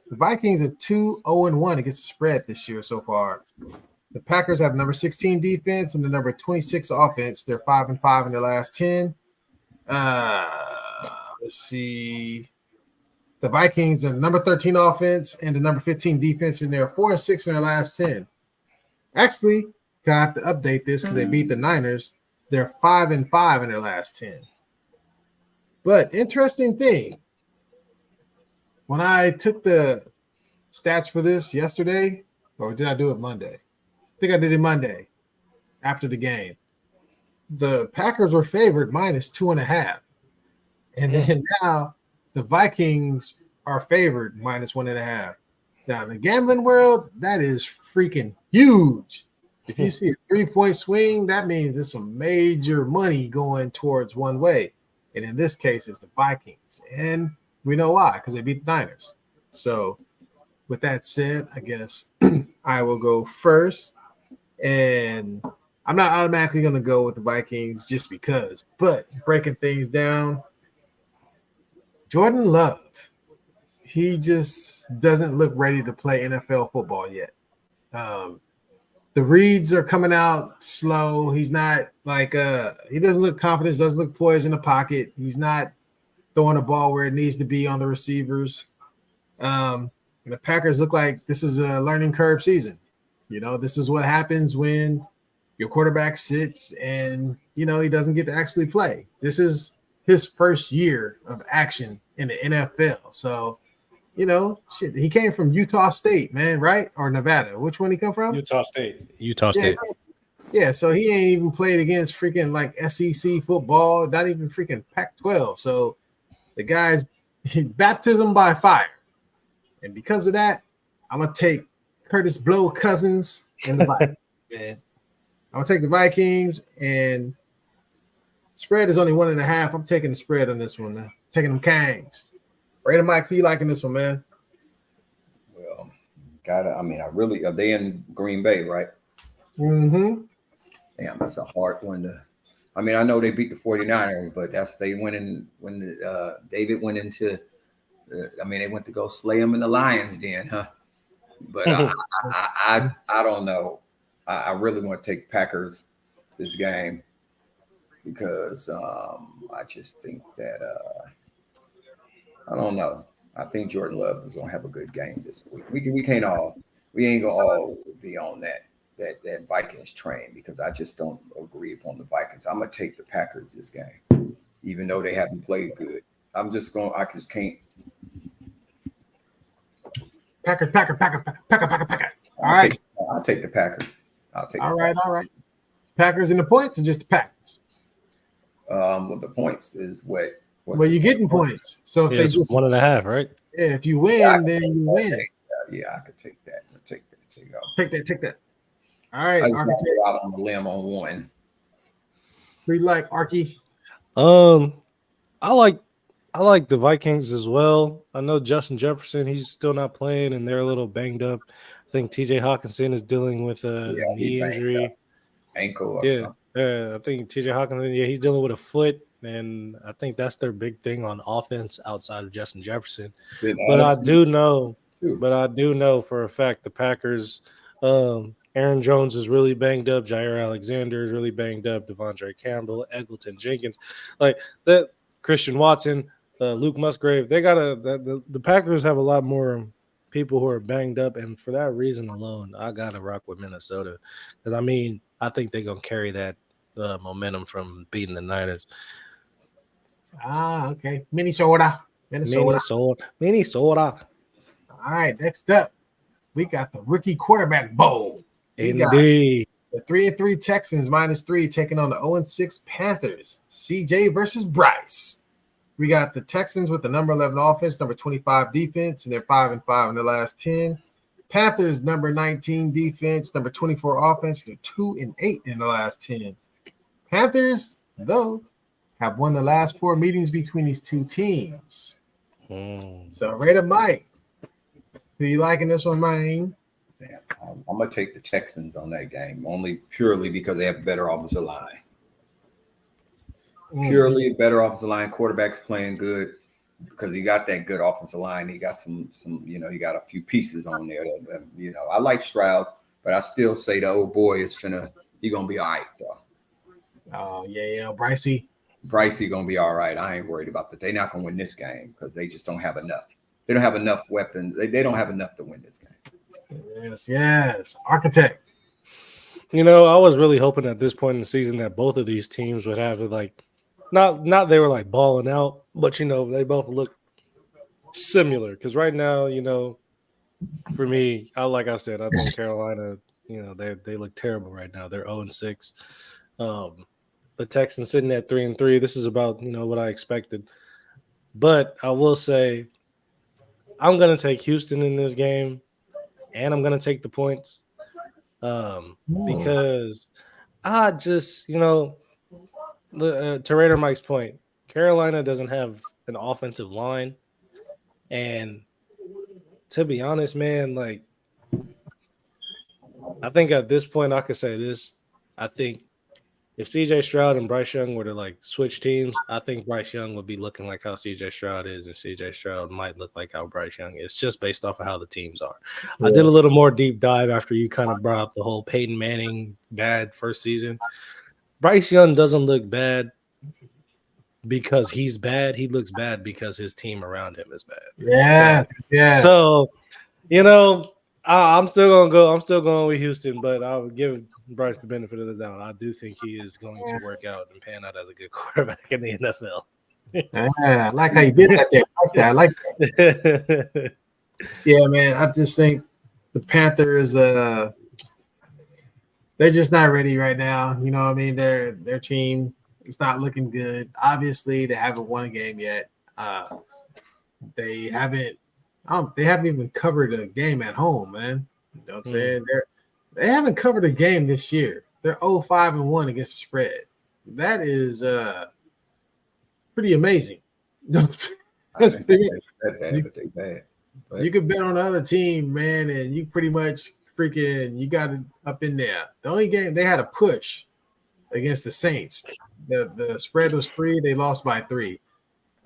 The Vikings are 2-0-1 against the spread this year so far. The Packers have number 16 defense and the number 26 offense. They're 5-5 in their last 10. Let's see. The Vikings are number 13 offense and the number 15 defense, and they're 4-6 in their last 10. Actually, I have to update this because they beat the Niners. They're 5-5 in their last 10. But interesting thing, when I took the stats for this yesterday, or did I do it Monday? think I did it Monday after the game. The Packers were favored -2.5. And then now the Vikings are favored -1.5. Now, in the gambling world, that is freaking huge. If you see a 3-point swing, that means there's some major money going towards one way. And in this case, it's the Vikings. And we know why, because they beat the Niners. So with that said, I guess I will go first. And I'm not automatically going to go with the Vikings just because. But breaking things down, Jordan Love, he just doesn't look ready to play NFL football yet. The reads are coming out slow. He's not like he doesn't look confident, doesn't look poised in the pocket. He's not throwing the ball where it needs to be on the receivers. And the Packers look like this is a learning curve season. You know, this is what happens when your quarterback sits and, you know, he doesn't get to actually play. This is his first year of action in the NFL. So, you know, shit, he came from Utah State, man, right? Or Nevada. Which one he come from? Utah State. Utah State. Yeah, so he ain't even played against freaking like SEC football, not even freaking Pac-12. So the guy's baptism by fire. And because of that, I'm going to take Curtis Blow Cousins and the Vikings, man. I'm going to take the Vikings, and spread is only 1.5. I'm taking the spread on this one, man. Taking them Kangs. Brandon, Mike, who you liking this one, man? Well, are they in Green Bay, right? Mm-hmm. Damn, that's a hard one to. I mean, I know they beat the 49ers, but they went in when David went into. They went to go slay them in the Lions den, huh? But I don't know. I really want to take Packers this game because I just think that I don't know. I think Jordan Love is gonna have a good game this week. We ain't gonna all be on that Vikings train because I just don't agree upon the Vikings. I'm gonna take the Packers this game, even though they haven't played good. I just can't. Packer. All right. I'll take the Packers. All right. Packers and the points or just the Packers? Well, the points is what. Well, you're getting points. So if they just 1.5, right? Yeah, if you win, then you win. Yeah, I could take that. Take that. All right, I just out on the limb on one. We like Arky. I like the Vikings as well. I know Justin Jefferson, he's still not playing, and they're a little banged up. I think TJ Hawkinson is dealing with a knee injury. Ankle or something. I think TJ Hawkinson, he's dealing with a foot, and I think that's their big thing on offense outside of Justin Jefferson. But I do know for a fact the Packers, Aaron Jones is really banged up. Jair Alexander is really banged up. Devondre Campbell, Eggleton Jenkins, like that. Christian Watson, Luke Musgrave. They the Packers have a lot more people who are banged up, and for that reason alone, I gotta rock with Minnesota because I think they're gonna carry that momentum from beating the Niners. Okay, Minnesota. All right, next up, we got the Rookie Quarterback Bowl. Indeed. The 3-3 Texans -3 taking on the 0-6 Panthers. CJ versus Bryce. We got the Texans with the number 11 offense, number 25 defense, and they're 5-5 in their last 10. Panthers number 19 defense, number 24 offense, they're 2-8 in the last 10. Panthers, though, have won the last 4 meetings between these two teams. So, Raider Mike, who you liking this one, man? I'm gonna take the Texans on that game, only purely because they have a better offensive line. Purely better offensive line. Quarterback's playing good because he got that good offensive line. He got some, he got a few pieces on there. I like Stroud, but I still say the old boy is he gonna be all right though. Oh yeah, Brycey gonna be all right. I ain't worried about that. They're not gonna win this game because they just don't have enough. They don't have enough weapons. They don't have enough to win this game. Yes. Architect. I was really hoping at this point in the season that both of these teams would have not they were like balling out, but they both look similar. Because right now, for me, like I said, I think Carolina, they look terrible right now. They're 0-6. The Texans sitting at 3-3. This is about what I expected. But I will say I'm gonna take Houston in this game, and I'm gonna take the points. Because I just, to Raider Mike's point, Carolina doesn't have an offensive line. And to be honest, man, like, I think at this point I could say this. I think if CJ Stroud and Bryce Young were to like switch teams, I think Bryce Young would be looking like how CJ Stroud is, and CJ Stroud might look like how Bryce Young is, just based off of how the teams are. Yeah. I did a little more deep dive after you kind of brought up the whole Peyton Manning bad first season. Bryce Young doesn't look bad because he's bad. He looks bad because his team around him is bad. Yeah. So, I'm still going with Houston, but I would give Bryce the benefit of the doubt. I do think he is going to work out and pan out as a good quarterback in the NFL. I like how you did that there. I like that. Yeah, man. I just think the Panthers, they're just not ready right now. You know what I mean? Their team is not looking good. Obviously, they haven't won a game yet. They haven't even covered a game at home, man. You know what I'm saying? They haven't covered a game this year. They're 0-5-1 against the spread. That is pretty amazing. That's pretty bad, but they bad. But you could bet on the other team, man, and you pretty much you got it up in there. The only game they had a push against the Saints. The spread was 3. They lost by 3.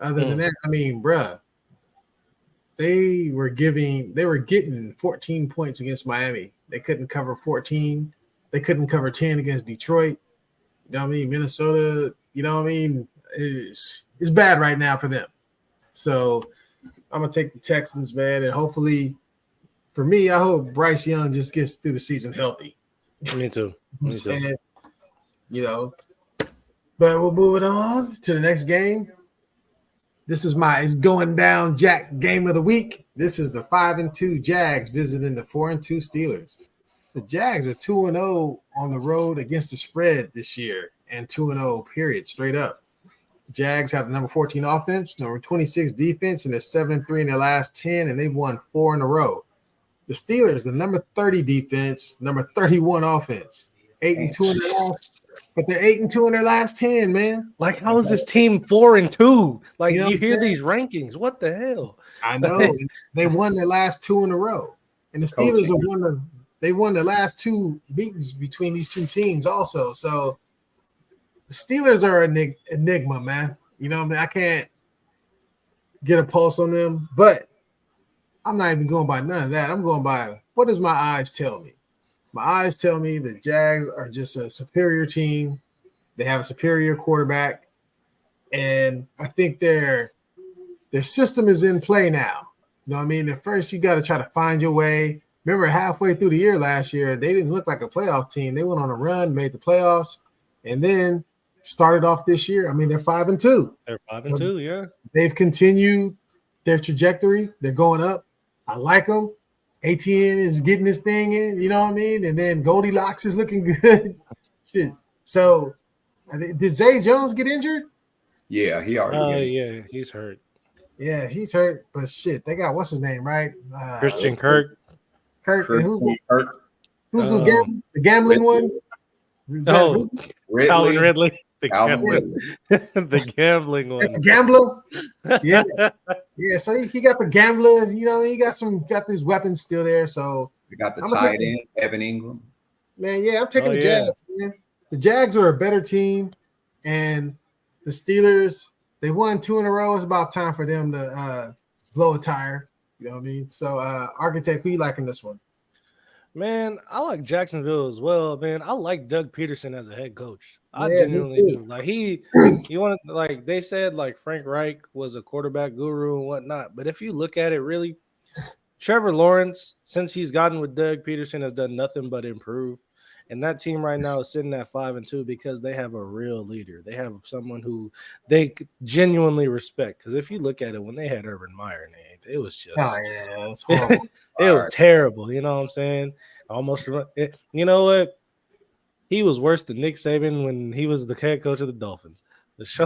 Other than that, I mean, bruh, they were getting 14 points against Miami. They couldn't cover 14. They couldn't cover 10 against Detroit. You know what I mean? Minnesota, you know what I mean? It's bad right now for them. So I'm going to take the Texans, man, and hopefully, for me, I hope Bryce Young just gets through the season healthy. Me too. And, but we'll move it on to the next game. This is it's going down Jack game of the week. This is the 5-2 Jags visiting the 4-2 Steelers. The Jags are 2-0 on the road against the spread this year, and 2-0 period, straight up. Jags have the number 14 offense, number 26 defense, and they're 7-3 in their last 10, and they've won 4 in a row. The Steelers, the number 30 defense, number 31 offense, 8-2 in their last. But they're 8-2 in their last 10, man. Like, how is this team 4-2? Like, you hear these rankings. What the hell? I know. They won their last 2 in a row. And the Steelers won the last 2 beatings between these two teams also. So the Steelers are an enigma, man. You know what I mean? I can't get a pulse on them, but I'm not even going by none of that. I'm going by what does my eyes tell me? My eyes tell me the Jags are just a superior team. They have a superior quarterback. And I think their system is in play now. You know what I mean? At first, you got to try to find your way. Remember, halfway through the year last year, they didn't look like a playoff team. They went on a run, made the playoffs, and then started off this year. I mean, they're 5-2. They're 5-2, yeah. They've continued their trajectory. They're going up. I like them. ATN is getting this thing in, you know what I mean? And then Goldilocks is looking good. Shit. So, did Zay Jones get injured? Yeah, he already. Yeah, he's hurt. Yeah, he's hurt. But shit, they got what's his name, right? Christian Kirk. Who's the gambling one? Calvin Ridley. The gambling one. The gambler. Yeah. Yeah. So he got the gambler. You know, he got these weapons still there. So we got the tight end, Evan Ingram. Man, yeah, I'm taking the Jags. Man. The Jags are a better team, and the Steelers, they won 2 in a row. It's about time for them to blow a tire. You know what I mean? So, Architect, who you liking this one? Man, I like Jacksonville as well, man. I like Doug Peterson as a head coach. I genuinely do. Like he wanted, like they said, like Frank Reich was a quarterback guru and whatnot. But if you look at it, really, Trevor Lawrence, since he's gotten with Doug Peterson, has done nothing but improve. And that team right now is sitting at 5-2 because they have a real leader. They have someone who they genuinely respect. Because if you look at it, when they had Urban Meyer named, it was just it's horrible. it was terrible. You know what I'm saying? Almost, you know what? He was worse than Nick Saban when he was the head coach of the Dolphins. The show,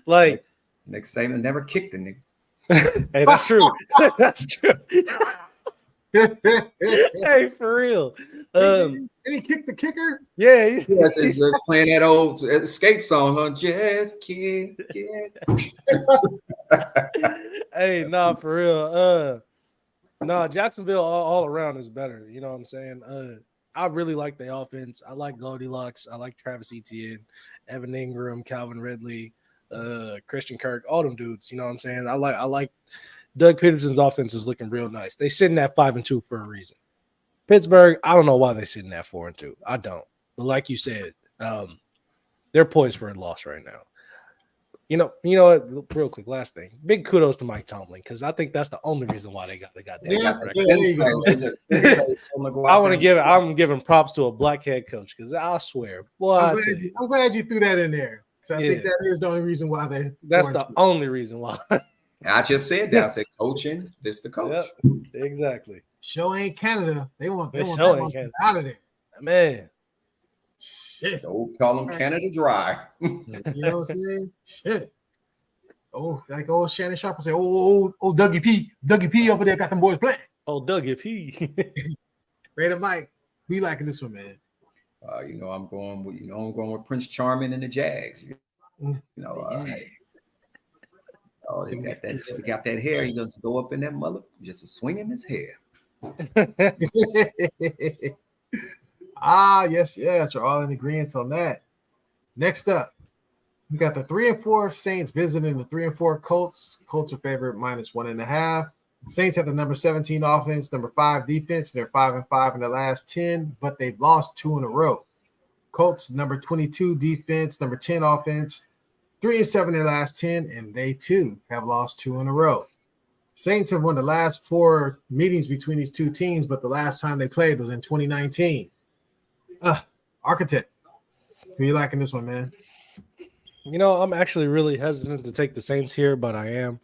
like Nick Saban never kicked a nigga. Hey, that's true. That's true. Hey, for real. Did he kick the kicker? Yeah. Yes, he's playing that old Escape song, huh? Just kick it. Hey, nah, for real. Nah, Jacksonville all around is better. You know what I'm saying? I really like the offense. I like Goldilocks. I like Travis Etienne, Evan Ingram, Calvin Ridley, Christian Kirk, all them dudes. You know what I'm saying? I like Doug Peterson's offense is looking real nice. They sitting at 5-2 for a reason. Pittsburgh, I don't know why they sitting at 4-2. I don't. But like you said, they're poised for a loss right now. You know what? Real quick, last thing. Big kudos to Mike Tomlin because I think that's the only reason why they got that. I'm giving props to a black head coach because I swear, boy, I'm glad you threw that in there. So I think that is the only reason why they. That's the only reason why. I just said that. I said coaching. This the coach. Yep, exactly. Show ain't Canada. They want show ain't Canada. Out of there, man. Shit. Don't call them Canada Dry. You know what I'm saying? Shit. Oh, like old Shannon Sharp will say, oh, Dougie P over there got them boys playing. Oh, Dougie P. Raider Mike, we liking this one, man. I'm going with Prince Charming and the Jags. They got that hair. He doesn't go up in that mother, just a swinging his hair. Yes. We're all in agreement on that. Next up, we got the 3-4 Saints visiting the 3-4 Colts. Colts are favorite -1.5. Saints have the number 17 offense, number 5 defense, and they're 5-5 in the last 10, but they've lost 2 in a row. Colts number 22 defense, number 10 offense, 3-7 in their last 10, and they too have lost 2 in a row. Saints have won the last 4 meetings between these two teams, but the last time they played was in 2019. Architect, who you liking this one, man? I'm actually really hesitant to take the Saints here, but I am.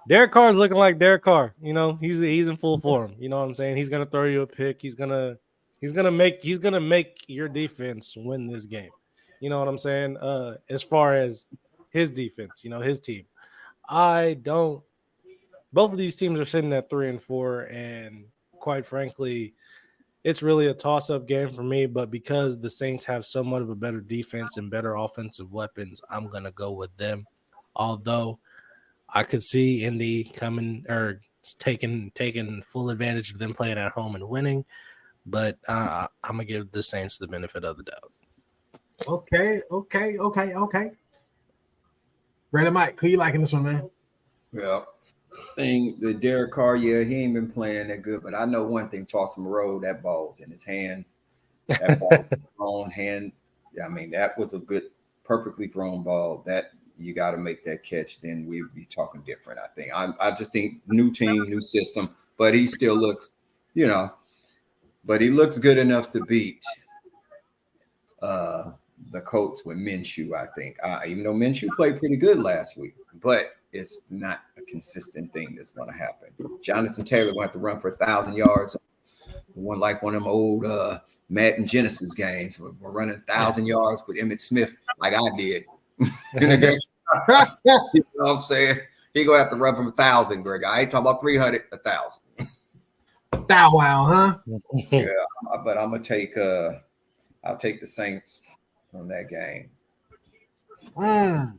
Derek Carr is looking like Derek Carr. He's in full form. You know what I'm saying? He's gonna throw you a pick. He's gonna make your defense win this game. You know what I'm saying? As far as his defense, his team. Both of these teams are sitting at 3-4, and quite frankly, it's really a toss-up game for me, but because the Saints have somewhat of a better defense and better offensive weapons, I'm going to go with them. Although I could see Indy coming or taking full advantage of them playing at home and winning, but I'm going to give the Saints the benefit of the doubt. Okay. Brandon Mike, who you liking this one, man? Well, the Derek Carr, he ain't been playing that good, but I know one thing: Foster Moreau, that ball's in his hands. That ball was thrown hand. I mean, that was a good, perfectly thrown ball. That you got to make that catch, then we'd be talking different. I think. I just think new team, new system, but he still looks, but he looks good enough to beat the Colts with Minshew. I think, even though Minshew played pretty good last week, but it's not a consistent thing that's going to happen. Jonathan Taylor going to have to run for 1,000 yards. One of them old Madden Genesis games. We're running 1,000 yards with Emmitt Smith like I did in the game. You know what I'm saying? He going to have to run from 1,000, Greg. I ain't talking about 300, 1,000. Wow, huh? Yeah, but I'm going to take I'll take the Saints on that game. Yeah,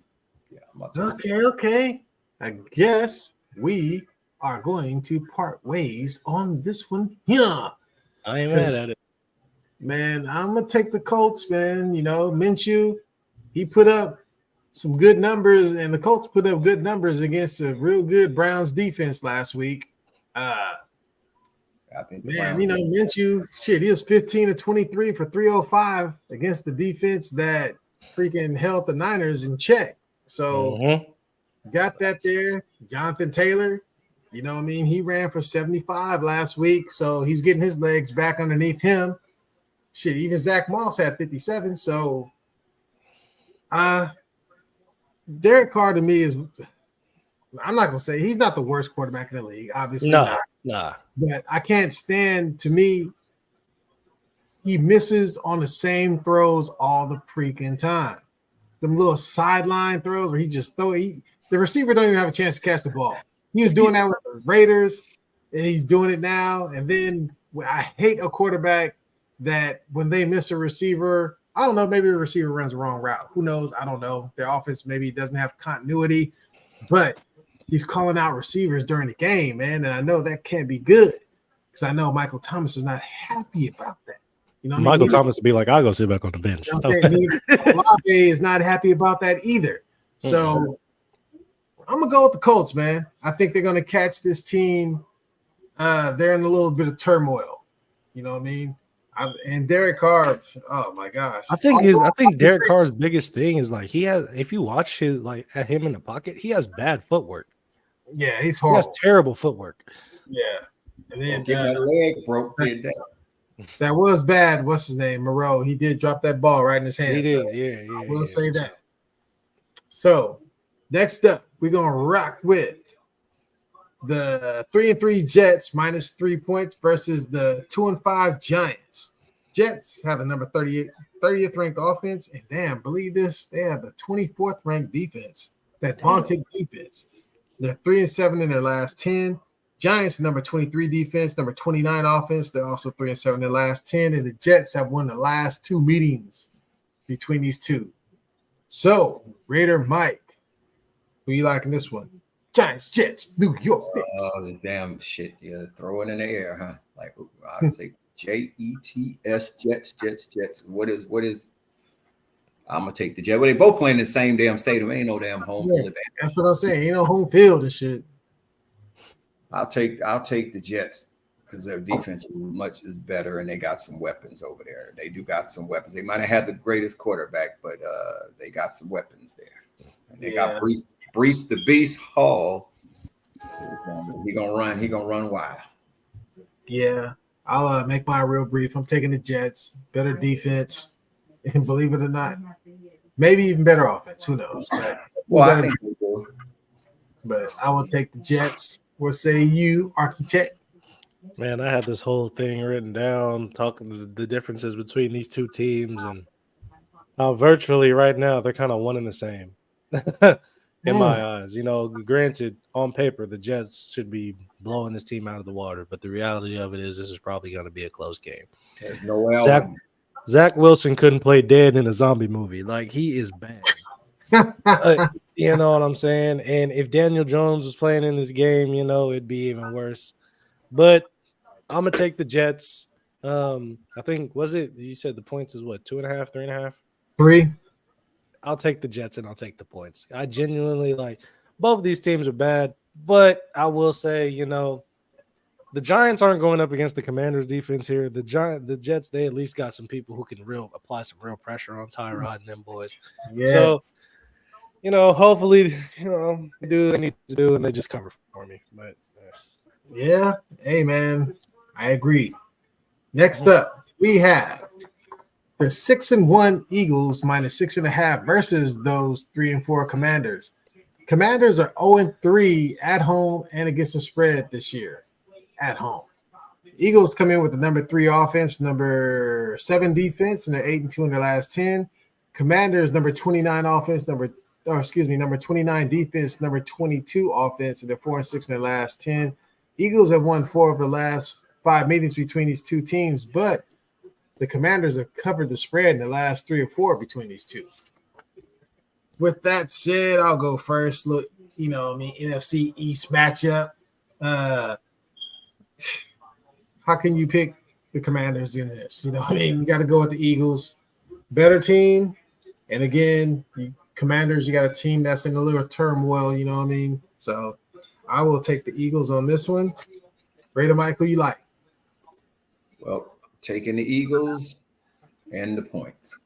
okay. I guess we are going to part ways on this one here. I ain't mad at it. Man, I'm going to take the Colts, man. Minshew, he put up some good numbers, and the Colts put up good numbers against a real good Browns defense last week. I think Minshew, he was 15-23 for 305 against the defense that freaking held the Niners in check. So got that there. Jonathan Taylor, You know what I mean? He ran for 75 last week, so he's getting his legs back underneath him. Shit, even Zach Moss had 57. So, Derek Carr to me is, I'm not gonna say he's not the worst quarterback in the league, obviously not. Nah. But I can't stand. To me, he misses on the same throws all the freaking time. Them little sideline throws where he just the receiver don't even have a chance to catch the ball. He was doing that with the Raiders, and he's doing it now. And then I hate a quarterback that when they miss a receiver, I don't know, maybe the receiver runs the wrong route. Who knows? I don't know. Their offense maybe doesn't have continuity, but he's calling out receivers during the game, man. And I know that can't be good because I know Michael Thomas is not happy about that. You know, Michael Thomas would be like, I'll go sit back on the bench. You know what I'm saying? Olave is not happy about that either. So I'm gonna go with the Colts, man. I think they're gonna catch this team. They're in a little bit of turmoil. You know what I mean? And Derek Carr, oh my gosh. I think Derek Carr's biggest thing is like he has. If you watch his like at him in the pocket, he has bad footwork. Yeah, he's horrible. He has terrible footwork. Yeah, and then get that leg broke. That was bad. What's his name? Moreau. He did drop that ball right in his hands. He did. Yeah. I will say that. So next up, we're gonna rock with the 3-3 Jets minus 3 points versus the 2-5 Giants. Jets have the number 30th ranked offense, and damn, believe this, they have the 24th ranked defense. That vaunted defense. They're 3-7 in their last 10. Giants, number 23 defense, number 29 offense. They're also 3-7 in their last 10, and the Jets have won the last 2 meetings between these two. So, Raider Mike, who you liking this one? Giants, Jets, New York. Oh, the damn shit! Yeah, throw it in the air, huh? Like I'll take Jets, Jets. What is? I'm gonna take the Jets. Well, they both playing in the same damn stadium. Ain't no damn home field. That's what I'm saying. Ain't no home field and shit. I'll take the Jets because their defense is better and they got some weapons over there. They do got some weapons. They might have had the greatest quarterback, but they got some weapons there. And they got Brees the Beast Hall. He gonna run wild. Yeah, I'll make mine real brief. I'm taking the Jets. Better defense, and believe it or not, maybe even better offense. Who knows? But I will take the Jets. What say you, architect? Man, I had this whole thing written down, talking the differences between these two teams and how virtually right now they're kind of one and the same in my eyes. You know, granted, on paper, the Jets should be blowing this team out of the water, but the reality of it is this is probably going to be a close game. There's no way. Zach Wilson couldn't play dead in a zombie movie. Like, he is bad. You know what I'm saying? And if Daniel Jones was playing in this game, you know, it'd be even worse. But I'm gonna take the Jets. I think you said the points is what, 2.5, 3.5? 3. I'll take the Jets and I'll take the points. I genuinely like both of these teams are bad, but I will say, you know, the Giants aren't going up against the Commanders defense here. The Jets, they at least got some people who can apply some real pressure on Tyrod and them boys. Yeah. So, you know, hopefully, you know, they do what they need to do and they just cover for me. But yeah, hey man, I agree. Next up, we have the 6-1 Eagles minus 6.5 versus those 3-4 Commanders. Commanders are 0-3 at home and against the spread this year at home. Eagles come in with the number 3 offense, number 7 defense, and they're 8-2 in their last 10. Commanders number 29 offense, number 29 defense, number 22 offense, and they're 4-6 in their last 10. Eagles have won 4 of the last 5 meetings between these two teams, but the Commanders have covered the spread in the last 3 or 4 between these two. With that said, I'll go first. Look, you know, I mean, NFC East matchup. How can you pick the Commanders in this? You know, I mean, you got to go with the Eagles. Better team. And again, Commanders, you got a team that's in a little turmoil, you know what I mean? So I will take the Eagles on this one. Raider Mike, who you like? Well, taking the Eagles and the points.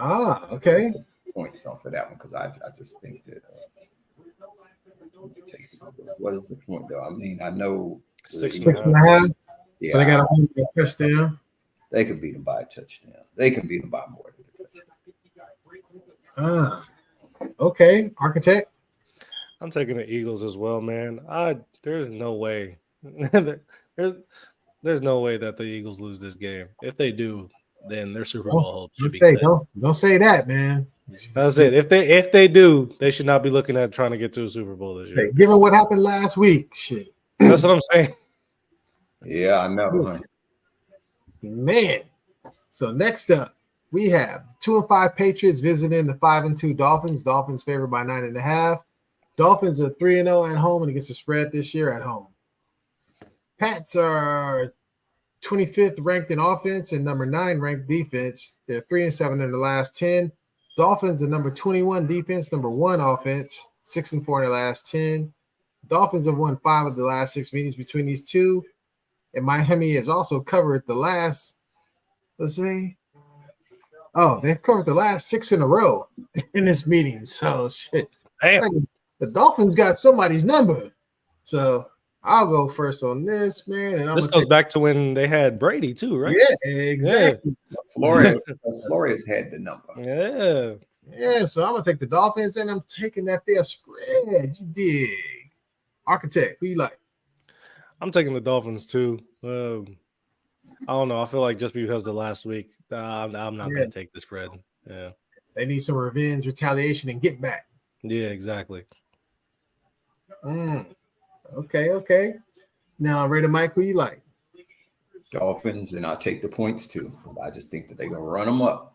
Okay. Points on for that one because I just think that What is the point, though? I mean, I know 6.5. Yeah, so they got a touchdown. They could beat them by a touchdown. They can beat them by more than a touchdown. Okay, Architect. I'm taking the Eagles as well, man. There's no way. there's no way that the Eagles lose this game. If they do, then their Super Bowl hopes should be cut. Don't say that, man. That's it. If they do, they should not be looking at trying to get to a Super Bowl this year. Given what happened last week, shit. That's what I'm saying. Yeah, I know. Huh? Man. So next up, we have the 2-5 Patriots visiting the 5-2 Dolphins. Dolphins favored by 9.5. Dolphins are 3-0 at home and against the spread this year at home. Pats are 25th ranked in offense and number 9 ranked defense. They're 3-7 in the last 10. Dolphins are number 21 defense, number 1 offense, 6-4 in the last 10. Dolphins have won 5 of the last 6 meetings between these two. And Miami has also covered the last, they've covered the last 6 in a row in this meeting. So shit. Damn. The Dolphins got somebody's number. So I'll go first on this, man. And this goes back to when they had Brady too, right? Yeah, exactly. Yeah. Flores had the number. Yeah. Yeah, so I'm gonna take the Dolphins and I'm taking that there spread. You dig. Architect, who you like? I'm taking the Dolphins too. I don't know. I feel like just because of last week, I'm not gonna take the spread. Yeah. They need some revenge, retaliation, and get back. Yeah, exactly. Okay. Now, Raider Mike, who you like? Dolphins, and I'll take the points too. I just think that they're gonna run them up.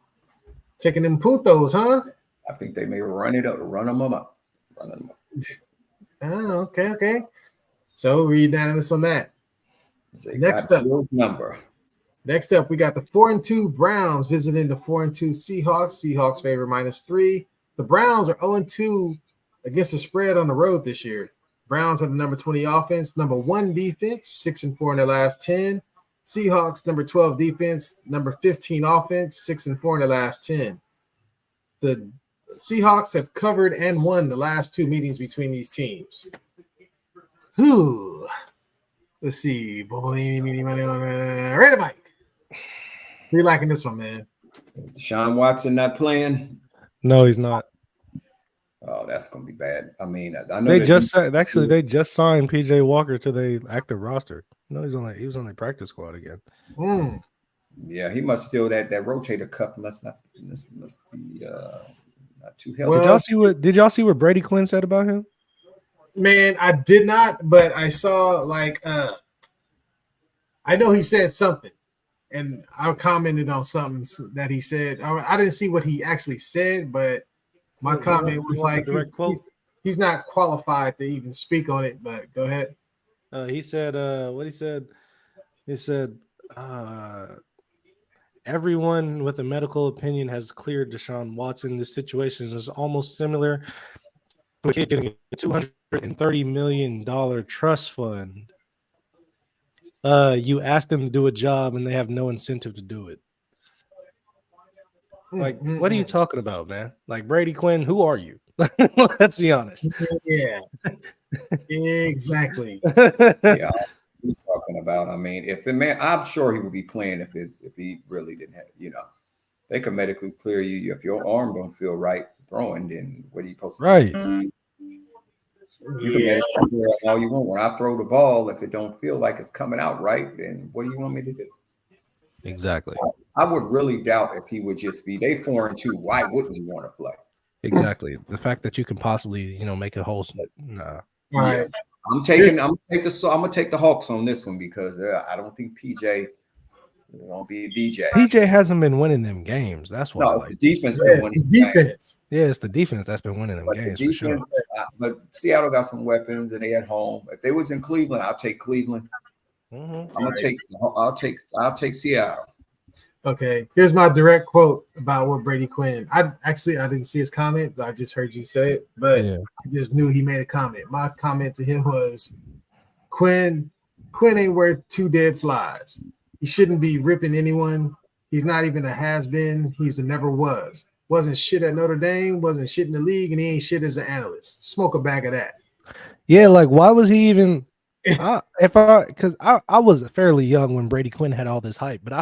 Taking them puntos, huh? I think they may run them up. Okay. So we're unanimous on that. Next up, we got the 4-2 Browns visiting the 4-2 Seahawks. Seahawks favor -3. The Browns are 0-2 against the spread on the road this year. Browns have the number 20 offense, number 1 defense, 6-4 in their last 10. Seahawks, number 12 defense, number 15 offense, 6-4 in their last 10. The Seahawks have covered and won the last 2 meetings between these teams. Let's see. Ready, Mike. We liking this one, man. Deshaun Watson not playing? No, he's not. Oh, that's gonna be bad. I mean, I know they just signed PJ Walker to the active roster. No, he was on the practice squad again. Yeah, he must steal that rotator cuff. Must be not too healthy. Well, did y'all see what Brady Quinn said about him? Man, I did not, but I saw I know he said something, and I commented on something that he said. I didn't see what he actually said, but my comment was like he's not qualified to even speak on it. But go ahead. He said, what he said? He said, everyone with a medical opinion has cleared Deshaun Watson. This situation is almost similar to a kid getting a $230 million trust fund. You ask them to do a job and they have no incentive to do it. Like, what are you talking about, man? Like, Brady Quinn, who are you? Let's be honest. Yeah, exactly. Yeah, we're talking about. I mean, I'm sure he would be playing if he really didn't have. They can medically clear you if your arm don't feel right throwing. Then what are you supposed to do? Right. You can medically clear all you want. When I throw the ball, if it don't feel like it's coming out right, then what do you want me to do? Exactly. I would really doubt if he would just be. They 4-2. Why wouldn't he want to play? Exactly. The fact that you can possibly, make a whole. Nah. Right. I'm gonna take the Hawks on this one because I don't think PJ is gonna be a DJ. PJ hasn't been winning them games. That's why. No, the defense been winning. Defense. Yeah, it's the defense that's been winning them games for sure. But Seattle got some weapons and they at home. If they was in Cleveland, I'll take Cleveland. Mm-hmm. I'll take Seattle. Okay, here's my direct quote about what Brady Quinn. I didn't see his comment, but I just heard you say it. But I just knew he made a comment. My comment to him was, Quinn ain't worth 2 dead flies. He shouldn't be ripping anyone. He's not even a has-been. He's a never was. Wasn't shit at Notre Dame. Wasn't shit in the league, and he ain't shit as an analyst. Smoke a bag of that. Yeah, like why was he even? Because I was fairly young when Brady Quinn had all this hype, but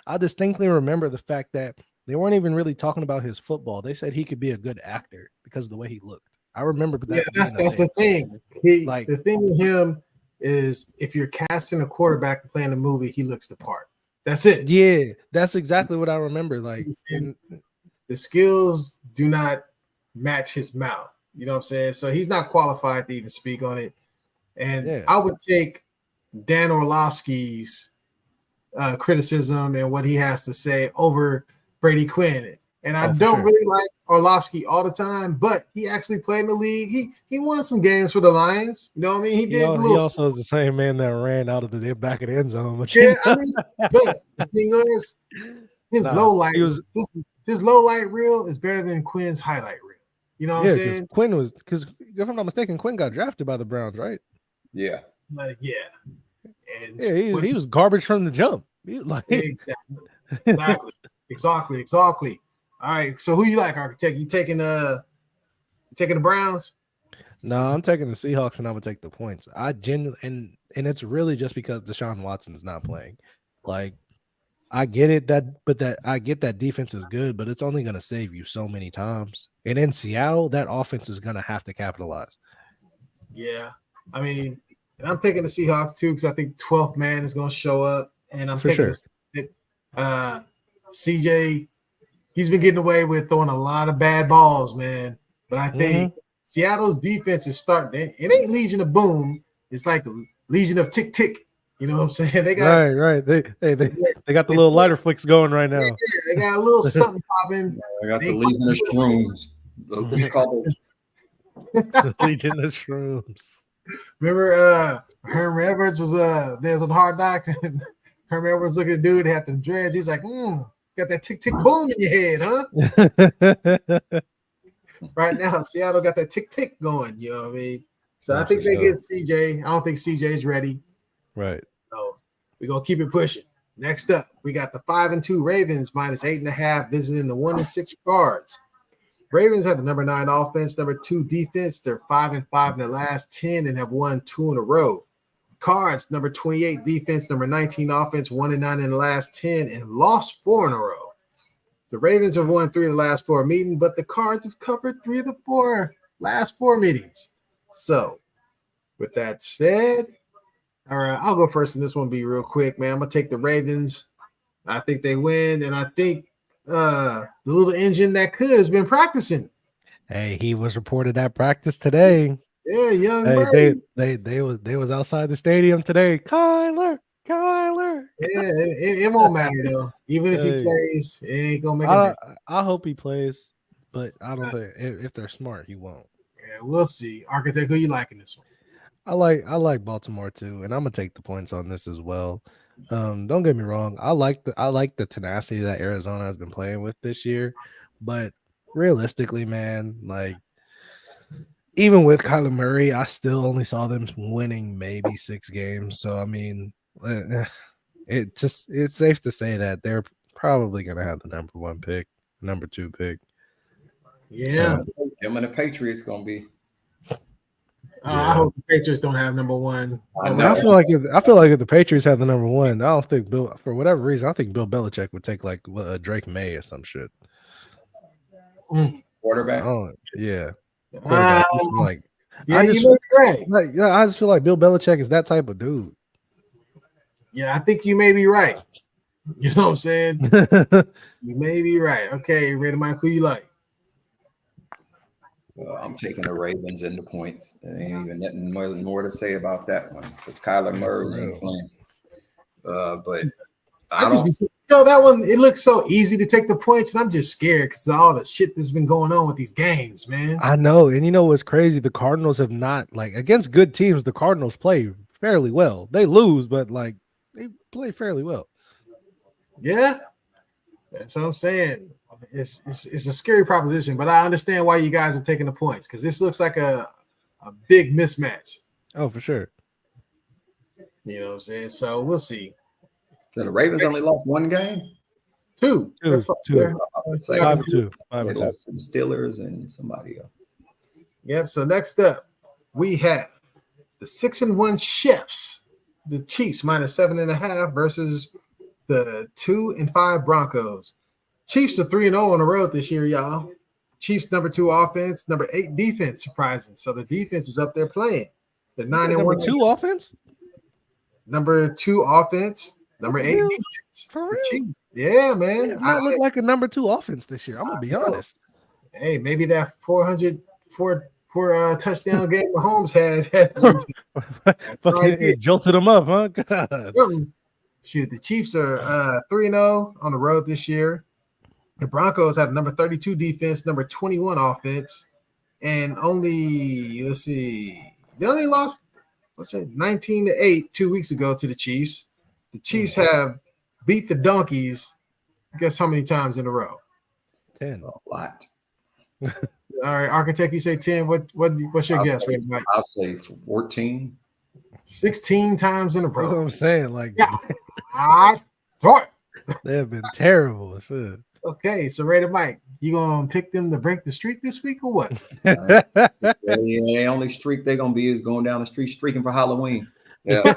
I distinctly remember the fact that they weren't even really talking about his football. They said he could be a good actor because of the way he looked. I remember that. Yeah, that's the thing. The thing with him is if you're casting a quarterback to play in a movie, he looks the part. That's it. Yeah, that's exactly what I remember. Like the skills do not match his mouth. You know what I'm saying? So he's not qualified to even speak on it. And I would take Dan Orlovsky's criticism and what he has to say over Brady Quinn. And I don't really like Orlovsky all the time, but he actually played in the league. He won some games for the Lions. You know what I mean? He also is the same man that ran out of the back of the end zone. But but the thing is, his low light reel is better than Quinn's highlight reel. You know what I'm saying? Quinn was, because if I'm not mistaken, Quinn got drafted by the Browns, right? Yeah. And he was garbage from the jump. Exactly. All right. So who you like, Architect? You taking the Browns? No, I'm taking the Seahawks, and I would take the points. I genuinely and it's really just because Deshaun Watson's not playing. Like, I get it I get that defense is good, but it's only going to save you so many times. And in Seattle, that offense is going to have to capitalize. Yeah, I mean, and I'm taking the Seahawks too because I think 12th man is going to show up, and I'm taking CJ. He's been getting away with throwing a lot of bad balls, man. But I think Seattle's defense is starting. It ain't Legion of Boom. It's like the Legion of Tick Tick. You know what I'm saying? They got right. They got the little lighter flicks going right now. Yeah, they got a little something popping. They got the Legion of Shrooms. We call it the Legion of Shrooms. Remember, Herm Edwards was there's a Hard Knock. Herm Edwards looking at the dude had them dreads. He's like, got that tick tick boom in your head, huh? Right now, Seattle got that tick tick going. You know what I mean? So I think they get CJ. I don't think CJ's ready. Right. So we're gonna keep it pushing. Next up, we got the 5-2 Ravens -8.5 visiting the 1-6 Cards. Ravens have the number 9 offense, number 2 defense. They're 5-5 in the last 10 and have won 2 in a row. Cards, number 28 defense, number 19 offense, 1-9 in the last 10 and lost 4 in a row. The Ravens have won 3 of the last 4 meetings, but the Cards have covered 3 of the last 4 meetings. So, with that said, all right, I'll go first, and this one be real quick, man. I'm gonna take the Ravens. I think they win, and I think the little engine that could has been practicing. Hey, he was reported at practice today. Yeah, young. Hey, they was outside the stadium today. Kyler. Yeah, it won't matter though. Even if he plays, it ain't gonna make a difference. I hope he plays, but I don't think if they're smart, he won't. Yeah, we'll see. Architect, who you liking this one? I like Baltimore too, and I'm gonna take the points on this as well. Don't get me wrong. I like the tenacity that Arizona has been playing with this year, but realistically, man, like even with Kyler Murray, I still only saw them winning maybe 6 games. So I mean, it's safe to say that they're probably gonna have the number 1 pick, number 2 pick. Yeah, so, him and the Patriots gonna be. I hope the Patriots don't have number 1. I feel like if the Patriots had the number 1, I don't think Bill, for whatever reason, I think Bill Belichick would take like Drake May or some shit. Quarterback. Oh yeah. Quarterback. I just feel like Bill Belichick is that type of dude. Yeah, I think you may be right. You know what I'm saying? You may be right. Okay, Red Mike, who you like? Well, I'm taking the Ravens and the points. There ain't even nothing more to say about that one because Kyler Murray ain't playing. But that one, it looks so easy to take the points, and I'm just scared because of all the shit that's been going on with these games, man. I know, and you know what's crazy? The Cardinals have not, like, against good teams, the Cardinals play fairly well. They lose, but like they play fairly well. Yeah, that's what I'm saying. It's a scary proposition, but I understand why you guys are taking the points because this looks like a big mismatch. Oh, for sure. You know what I'm saying? So we'll see. So the Ravens only lost 1 game? 2. 2. 5-2. 5-2. The Steelers and somebody else. Yep. So next up, we have the 6-1 Chiefs, the Chiefs minus 7.5 versus the 2-5 Broncos. Chiefs are 3-0 on the road this year, y'all. Chiefs number 2 offense, number 8 defense, surprising. So the defense is up there playing. They're 9-1. Number 2 offense. Number 2 offense, number 8 defense. For real? Yeah, man. It might look like a number 2 offense this year. I'm gonna be honest. Hey, maybe that 404 touchdown game Mahomes had Fucking it jolted them up, huh? God. Shoot, the Chiefs are 3-0 on the road this year. The Broncos have number 32 defense, number 21 offense, and only they only lost 19-8 2 weeks ago to the Chiefs. The Chiefs have beat the Donkeys. Guess how many times in a row? 10. A lot. All right, Architect, you say 10. What's your guess, right, Mike? I'll say 14. 16 times in a row. That's what I'm saying. Like, they have been terrible. Shit. Okay, so Raider Mike, you gonna pick them to break the streak this week or what? The only streak they're gonna be is going down the street streaking for Halloween. Yeah.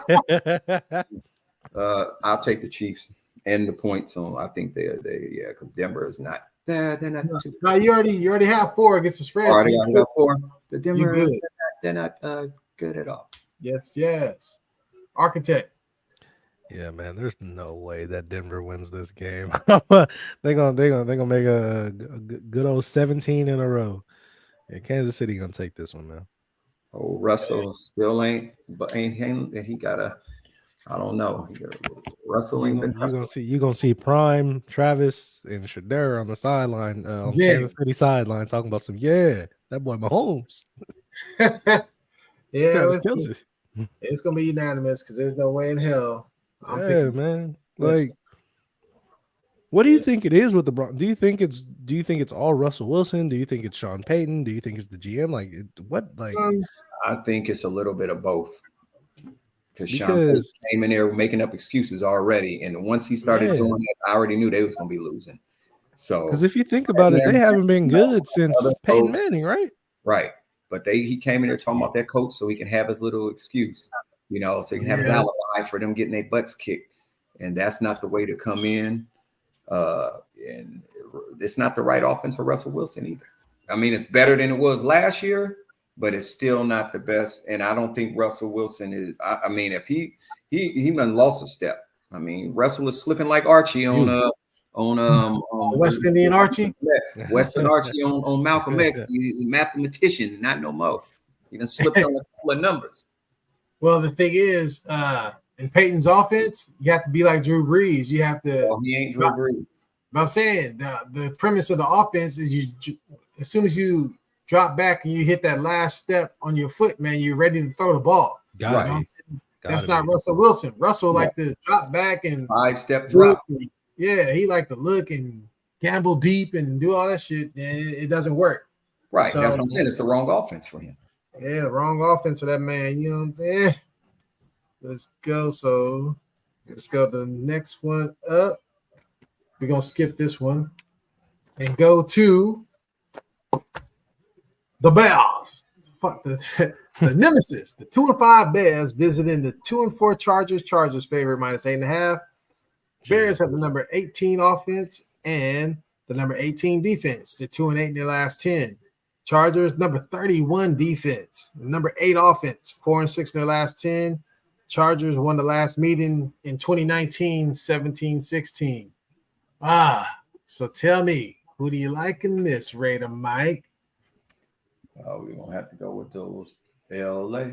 I'll take the Chiefs and the points on. I think because Denver is not. They're not too. No, you already have 4 against the spread. Already got 4. The Denver, they're not good at all. Yes. Architect. Yeah, man. There's no way that Denver wins this game. they're gonna make a good old 17 in a row. Yeah, Kansas City gonna take this one, man. Oh, Russell still ain't, but he got a. I don't know. Russell ain't been. You gonna see Prime, Travis, and Shedeur on the sideline, on Kansas City sideline, talking about that boy Mahomes. It's gonna be unanimous because there's no way in hell. Man. Like, what do you think it is with the Broncos? Do you think it's all Russell Wilson? Do you think it's Sean Payton? Do you think it's the GM? I think it's a little bit of both. Because Sean Payton came in there making up excuses already, and once he started doing it, I already knew they was gonna be losing. So, because if you think about it, they haven't been good since Peyton Manning, right? Right, but he came in there talking about that coach so he can have his little excuse, so he can have his alibi for them getting their butts kicked, and that's not the way to come in. And it's not the right offense for Russell Wilson either. I mean, it's better than it was last year, but it's still not the best. And I don't think Russell Wilson is. I mean, if he done lost a step. I mean, Russell is slipping like Archie on West Indian Archie. Western Archie on Malcolm X. He's a mathematician, not no more. He done slipped on a couple of numbers. Well, the thing is, in Peyton's offense, you have to be like Drew Brees. You have to. Well, he ain't Drew Brees. But I'm saying the premise of the offense is as soon as you drop back and you hit that last step on your foot, man, you're ready to throw the ball. That's not Russell Wilson. Russell like to drop back and 5-step drop. Yeah, he like to look and gamble deep and do all that shit, and it doesn't work. Right. So, that's what I'm saying. It's the wrong offense for him. Yeah, the wrong offense for that man. You know what I'm saying? Let's go. So let's go to the next one up. We're gonna skip this one and go to the Bears. Fuck the nemesis. The 2-5 Bears visiting the 2-4 Chargers. Chargers favorite -8.5. Bears have the number 18 offense and the number 18 defense. They're 2-8 in their last 10. Chargers number 31 defense, number 8 offense, 4-6 in their last 10. Chargers won the last meeting in 2019, 17-16. So tell me, who do you like in this, Raider Mike? We're going to have to go with those LA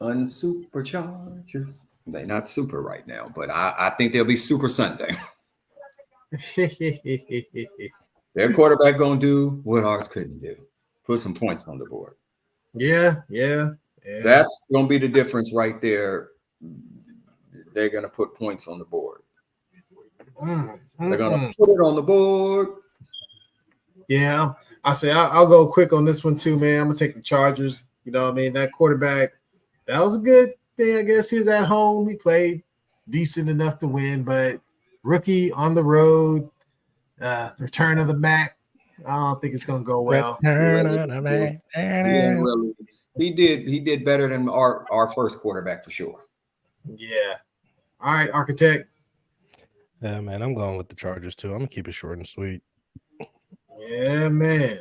unsuperchargers. They're not super right now, but I think they'll be super Sunday. Their quarterback going to do what ours couldn't do. Put some points on the board. Yeah. That's going to be the difference right there. They're going to put points on the board. They're going to put it on the board. Yeah. I say I'll go quick on this one too, man. I'm going to take the Chargers. You know what I mean? That quarterback, that was a good thing. I guess he was at home. He played decent enough to win, but rookie on the road, return of the Mac. I don't think it's going to go well. He He did better than our first quarterback for sure. Yeah. All right, Architect. Yeah, man, I'm going with the Chargers too. I'm gonna keep it short and sweet. Yeah, man.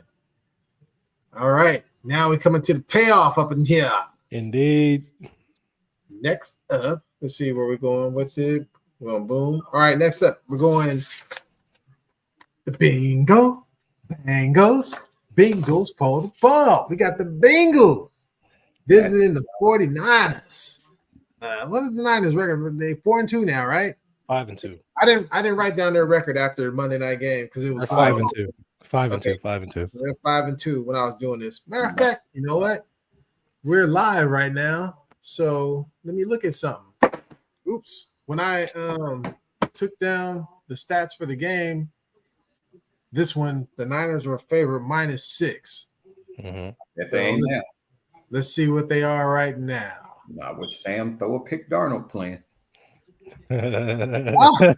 All right. Now we're coming to the payoff up in here. Indeed. Next up, let's see where we're going with it. We're going boom. All right, next up, we're going the bingo. Bengals. Bengals pull the ball. We got the Bengals visiting the 49ers. What is the Niners record? They 4-2 now, right? 5-2. I didn't write down their record after Monday night game because it was 5-2. 5-2. Okay. 5-2. They're 5-2 when I was doing this. Matter of fact, you know what? We're live right now, so let me look at something. Oops. When I took down the stats for the game, this one, the Niners were favored -6. Mm-hmm. So let's see what they are right now. Not with Sam throw a pick Darnold playing. Wow.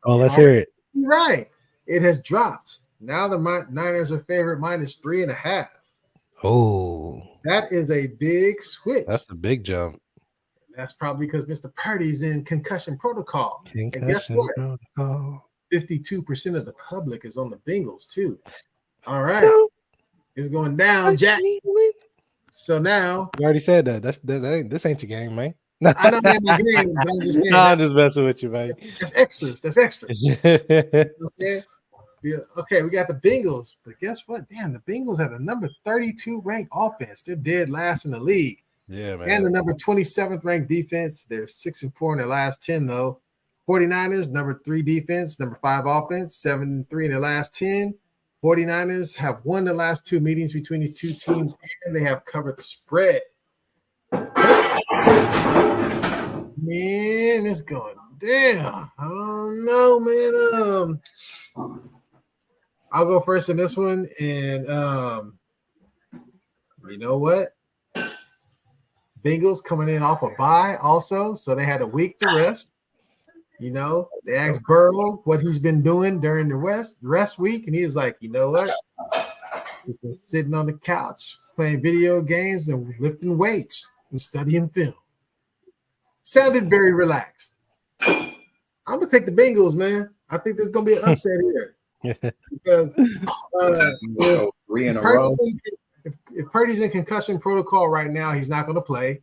Oh, let's hear it. Right. It has dropped. Now the Niners are favored -3.5. Oh. That is a big switch. That's a big jump. That's probably because Mr. Purdy's in concussion protocol. And guess what? 52% of the public is on the Bengals too. All right. No. It's going down, Jack. So now you already said that. This ain't your game, man. I know that my game, but I'm just saying. No, I'm just messing with you, man. That's extras. That's extras. You know what I'm saying? Yeah, okay, we got the Bengals, but guess what? Damn, the Bengals have the number 32 ranked offense. They're dead last in the league. Yeah, man. And the number 27th ranked defense. They're 6-4 in their last 10, though. 49ers, number 3 defense, number 5 offense, 7-3 in their last 10. 49ers have won the last 2 meetings between these two teams, and they have covered the spread. Man, it's going down. Oh no, man. I'll go first in this one, and you know what? Bengals coming in off a bye also, so they had a week to rest. You know, they asked Burrow what he's been doing during the rest week, and he was like, you know what? He's been sitting on the couch playing video games and lifting weights and studying film. Sounded very relaxed. I'm gonna take the Bengals, man. I think there's gonna be an upset here. Because if Purdy's in concussion protocol right now, he's not going to play.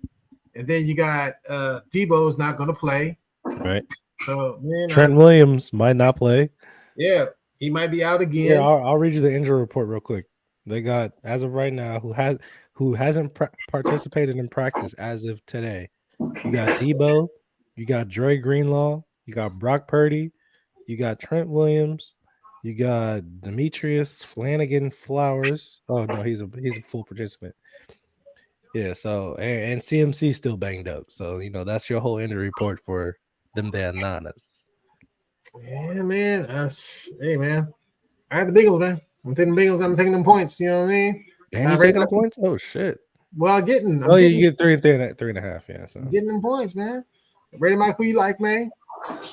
And then you got Debo's not going to play. Right. So man, Trent Williams might not play. Yeah, he might be out again. Yeah, I'll read you the injury report real quick. They got, as of right now, who hasn't participated in practice as of today. You got Debo, you got Dre Greenlaw, you got Brock Purdy, you got Trent Williams. You got Demetrius Flanagan Flowers. Oh no, he's a full participant. Yeah, so and CMC still banged up. So that's your whole injury report for them bananas. Yeah, man. Hey, man. I had the Bengals, man. I'm taking the Bengals. I'm taking them points. You know what I mean? And you taking the points? Oh shit. Well, you get 3.5. Yeah, so getting them points, man. Ready, Mike? Who you like, man?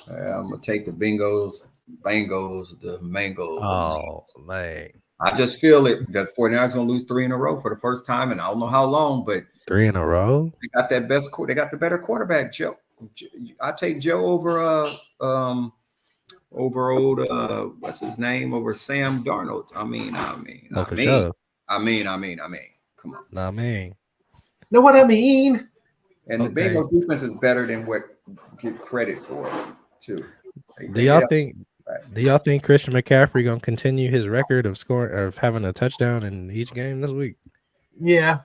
I'm gonna take the Bengals, the Mangos. Oh, man. I just feel it. The 49ers gonna lose 3 in a row for the first time, and I don't know how long, but 3 in a row. They got that best. They got the better quarterback, Joe. I take Joe over old what's his name, over Sam Darnold. I mean. Sure. I mean. Come on. Know what I mean? And the Bengals defense is better than what get credit for too. Do y'all think Christian McCaffrey gonna continue his record of having a touchdown in each game this week? Yeah,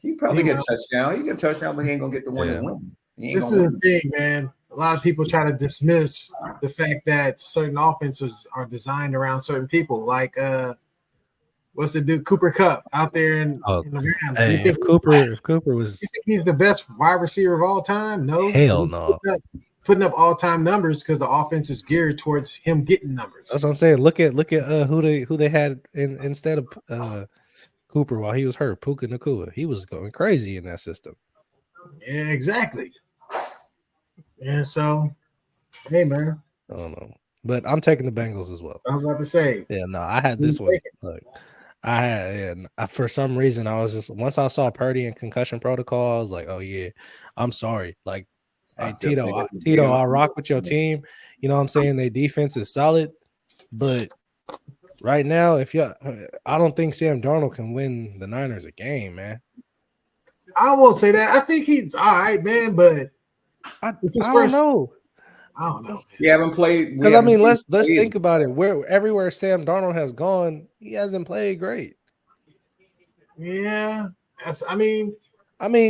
he probably get a touchdown. He get a touchdown, but he ain't gonna get the one to win. This is the thing, man. A lot of people try to dismiss the fact that certain offenses are designed around certain people, like what's the dude Cooper Kupp out there in the Rams? Hey, if Cooper was, you think he's the best wide receiver of all time? No, hell no. Putting up all-time numbers because the offense is geared towards him getting numbers. That's what I'm saying. Look at who they had instead of Cooper while he was hurt. Puka Nacua. He was going crazy in that system. Yeah, exactly. And so, hey man, I don't know. but I'm taking the Bengals as well. I was about to say. Yeah, no, I had this one. Look, for some reason, I was just once I saw Purdy in concussion protocol, I was like, oh yeah, I'm sorry. Like, hey Tito, I rock with your team. You know what I'm saying? Their defense is solid, but right now, I don't think Sam Darnold can win the Niners a game, man. I won't say that. I think he's all right, man, but it's his first. I don't know. We haven't played. Because I mean, let's think about it. Everywhere Sam Darnold has gone, he hasn't played great. Yeah, I mean,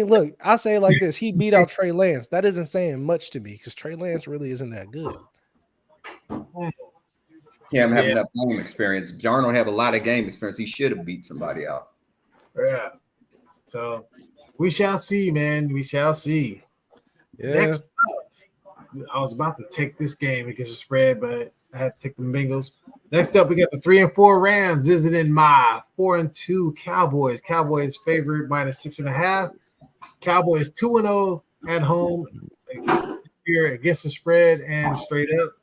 look, I'll say it like this: he beat out Trey Lance. That isn't saying much to me because Trey Lance really isn't that good. He haven't had enough game experience. Darnold have a lot of game experience. He should have beat somebody out. Yeah. So we shall see, man. We shall see. Yeah. Next up, I was about to take this game against the spread, but I had to take the Bengals. Next up, we got the 3-4 Rams visiting my 4-2 Cowboys. Cowboys favored -6.5. Cowboys 2-0 at home here against the spread and straight up.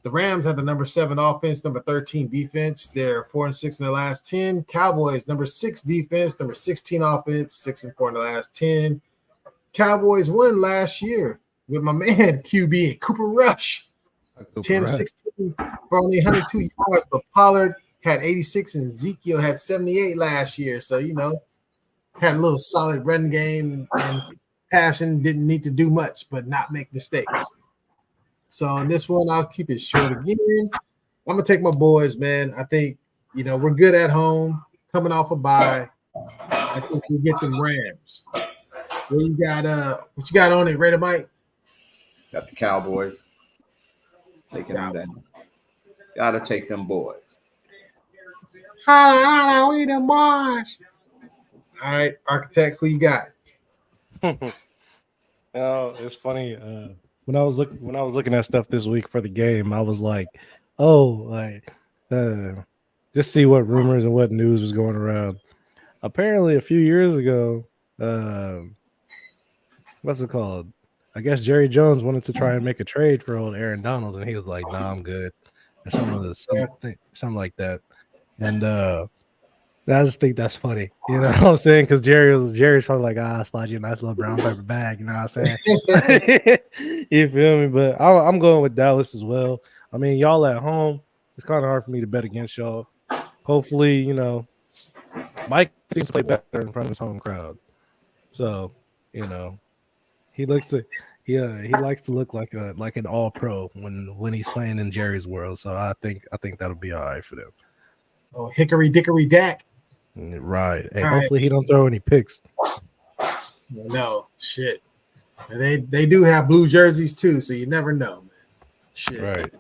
The Rams had the number 7 offense, number 13 defense. They're 4-6 in the last 10. Cowboys number 6 defense, number 16 offense, 6-4 in the last 10. Cowboys won last year with my man QB Cooper Rush. 10-16 for only 102 yards, but Pollard had 86 and Ezekiel had 78 last year. So, had a little solid run game and passing, didn't need to do much, but not make mistakes. So in this one, I'll keep it short again. I'm going to take my boys, man. I think, we're good at home, coming off a bye. I think we get them Rams. What you got on it, Raider Mike? Got the Cowboys. Taking them down. Gotta take them boys. Holla, we the boys. All right, Architect, who you got? It's funny. When I was looking at stuff this week for the game, I was like, just see what rumors and what news was going around. Apparently, a few years ago, what's it called? I guess Jerry Jones wanted to try and make a trade for old Aaron Donald, and he was like, "Nah, I'm good," or something like that. And I just think that's funny. You know what I'm saying? Because Jerry's probably like, "I'll slide you a nice little brown paper bag." You know what I'm saying? You feel me? But I'm going with Dallas as well. I mean, y'all at home. It's kind of hard for me to bet against y'all. Hopefully, Mike seems to play better in front of his home crowd. So, he likes to look like an all pro when he's playing in Jerry's world. So I think that'll be all right for them. Oh, hickory dickory dack. Right. Hey, hopefully he don't throw any picks. No shit. They do have blue jerseys too, so you never know, man. Shit. Right.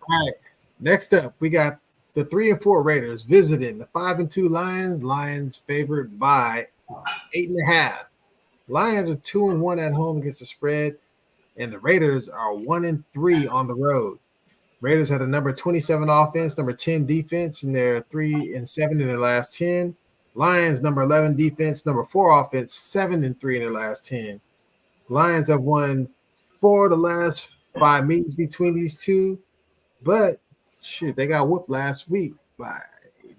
All right. Next up, we got the 3-4 Raiders visiting the 5-2 Lions. Lions favored by 8.5. Lions are 2-1 at home against the spread, and the Raiders are 1-3 on the road. Raiders had a number 27 offense, number 10 defense, and they're 3-7 in their last 10. Lions number 11 defense, number 4 offense, 7-3 in their last 10. Lions have won 4 of the last 5 meetings between these two, but shit, they got whooped last week by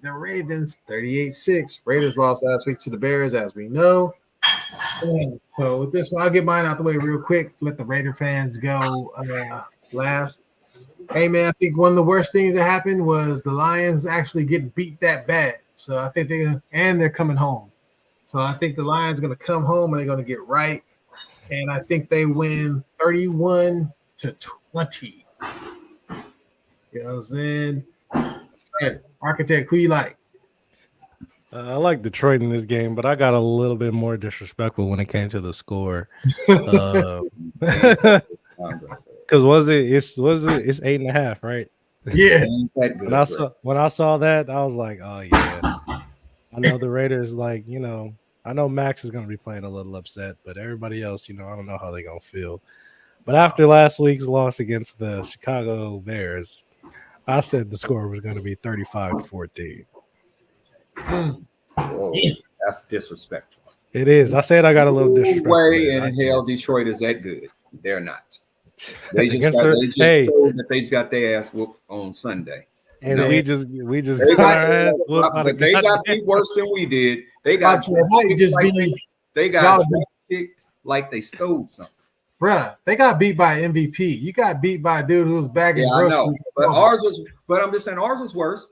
the Ravens, 38-6. Raiders lost last week to the Bears, as we know. So with this one, I'll get mine out the way real quick. Let the Raider fans go last. Hey, man, I think one of the worst things that happened was the Lions actually getting beat that bad. So I think they're coming home. So I think the Lions are going to come home and they're going to get right. And I think they win 31-20. You know what I'm saying? All right, Architect, who you like? I like Detroit in this game, but I got a little bit more disrespectful when it came to the score. Because it's 8.5, right? Yeah. When I saw that, I was like, oh yeah. I know the Raiders, I know Max is gonna be playing a little upset, but everybody else, I don't know how they're gonna feel. But after last week's loss against the Chicago Bears, I said the score was gonna be 35-14. Whoa, that's disrespectful. It is. I said I got a little disrespectful. No way in hell Detroit is that good. They're not. They just showed that they just got their ass whooped on Sunday. And so, we just got our ass whooped. But they got beat worse than we did. They got they got kicked like they stole something. Bruh, they got beat by MVP. You got beat by a dude who was bagging groceries. I know. But I'm just saying ours was worse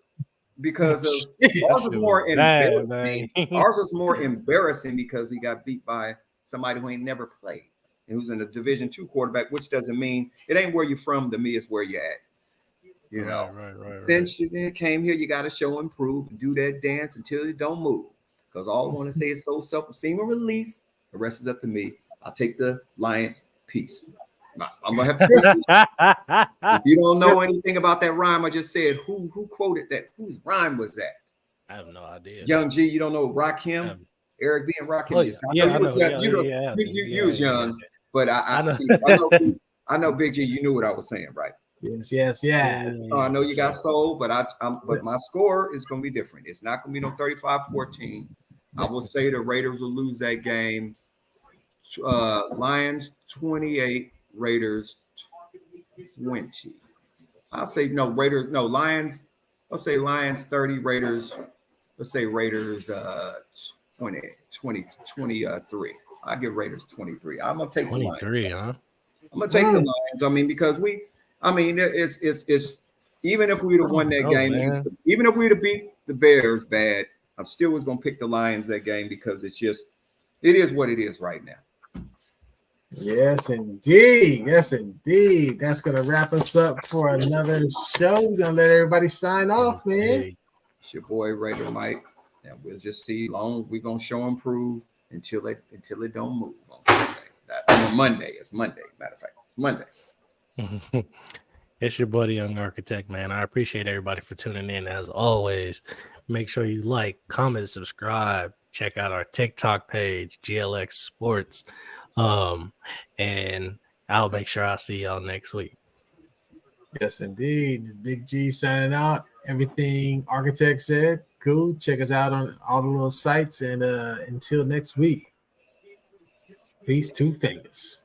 because ours was more embarrassing. Ours was more embarrassing because we got beat by somebody who ain't never played and who's in a Division II quarterback, which doesn't mean it ain't where you're from. To me, it's where you're at. You know, since you came here, you got to show and prove and do that dance until you don't move. Because all I want to say is so self-esteem and release. The rest is up to me. I'll take the Lions. Peace. I'm gonna have to. If you don't know anything about that rhyme I just said, who quoted that? Whose rhyme was that? I have no idea. Young G, you don't know Rakim? Eric B and Rakim. Oh, You was young, but I know Big G. You knew what I was saying, right? Yes. I know you got soul, but but my score is gonna be different. It's not gonna be no 35-14. I will say the Raiders will lose that game. Lions 28, Raiders 20. I'll say Lions. I'll say Lions 30, Raiders. Let's say Raiders 23. I'll give Raiders 23. I'm gonna take 23, huh? I'm gonna take the Lions. I mean, because it's even if we'd have won that game, even if we'd have beat the Bears bad, I'm still was gonna pick the Lions that game because it is what it is right now. Yes, indeed. That's gonna wrap us up for another show. We're gonna let everybody sign off, man. It's your boy Raider Mike, and we'll just see. Long we're gonna show and prove until it don't move on Sunday. On Monday. It's Monday. Matter of fact, it's Monday. It's your buddy Young Architect, man. I appreciate everybody for tuning in. As always, make sure you like, comment, subscribe. Check out our TikTok page, GLX Sports. And I'll make sure I see y'all next week. Yes, indeed. This Big G signing out. Everything Architect said. Cool. Check us out on all the little sites. And until next week, peace, two fingers.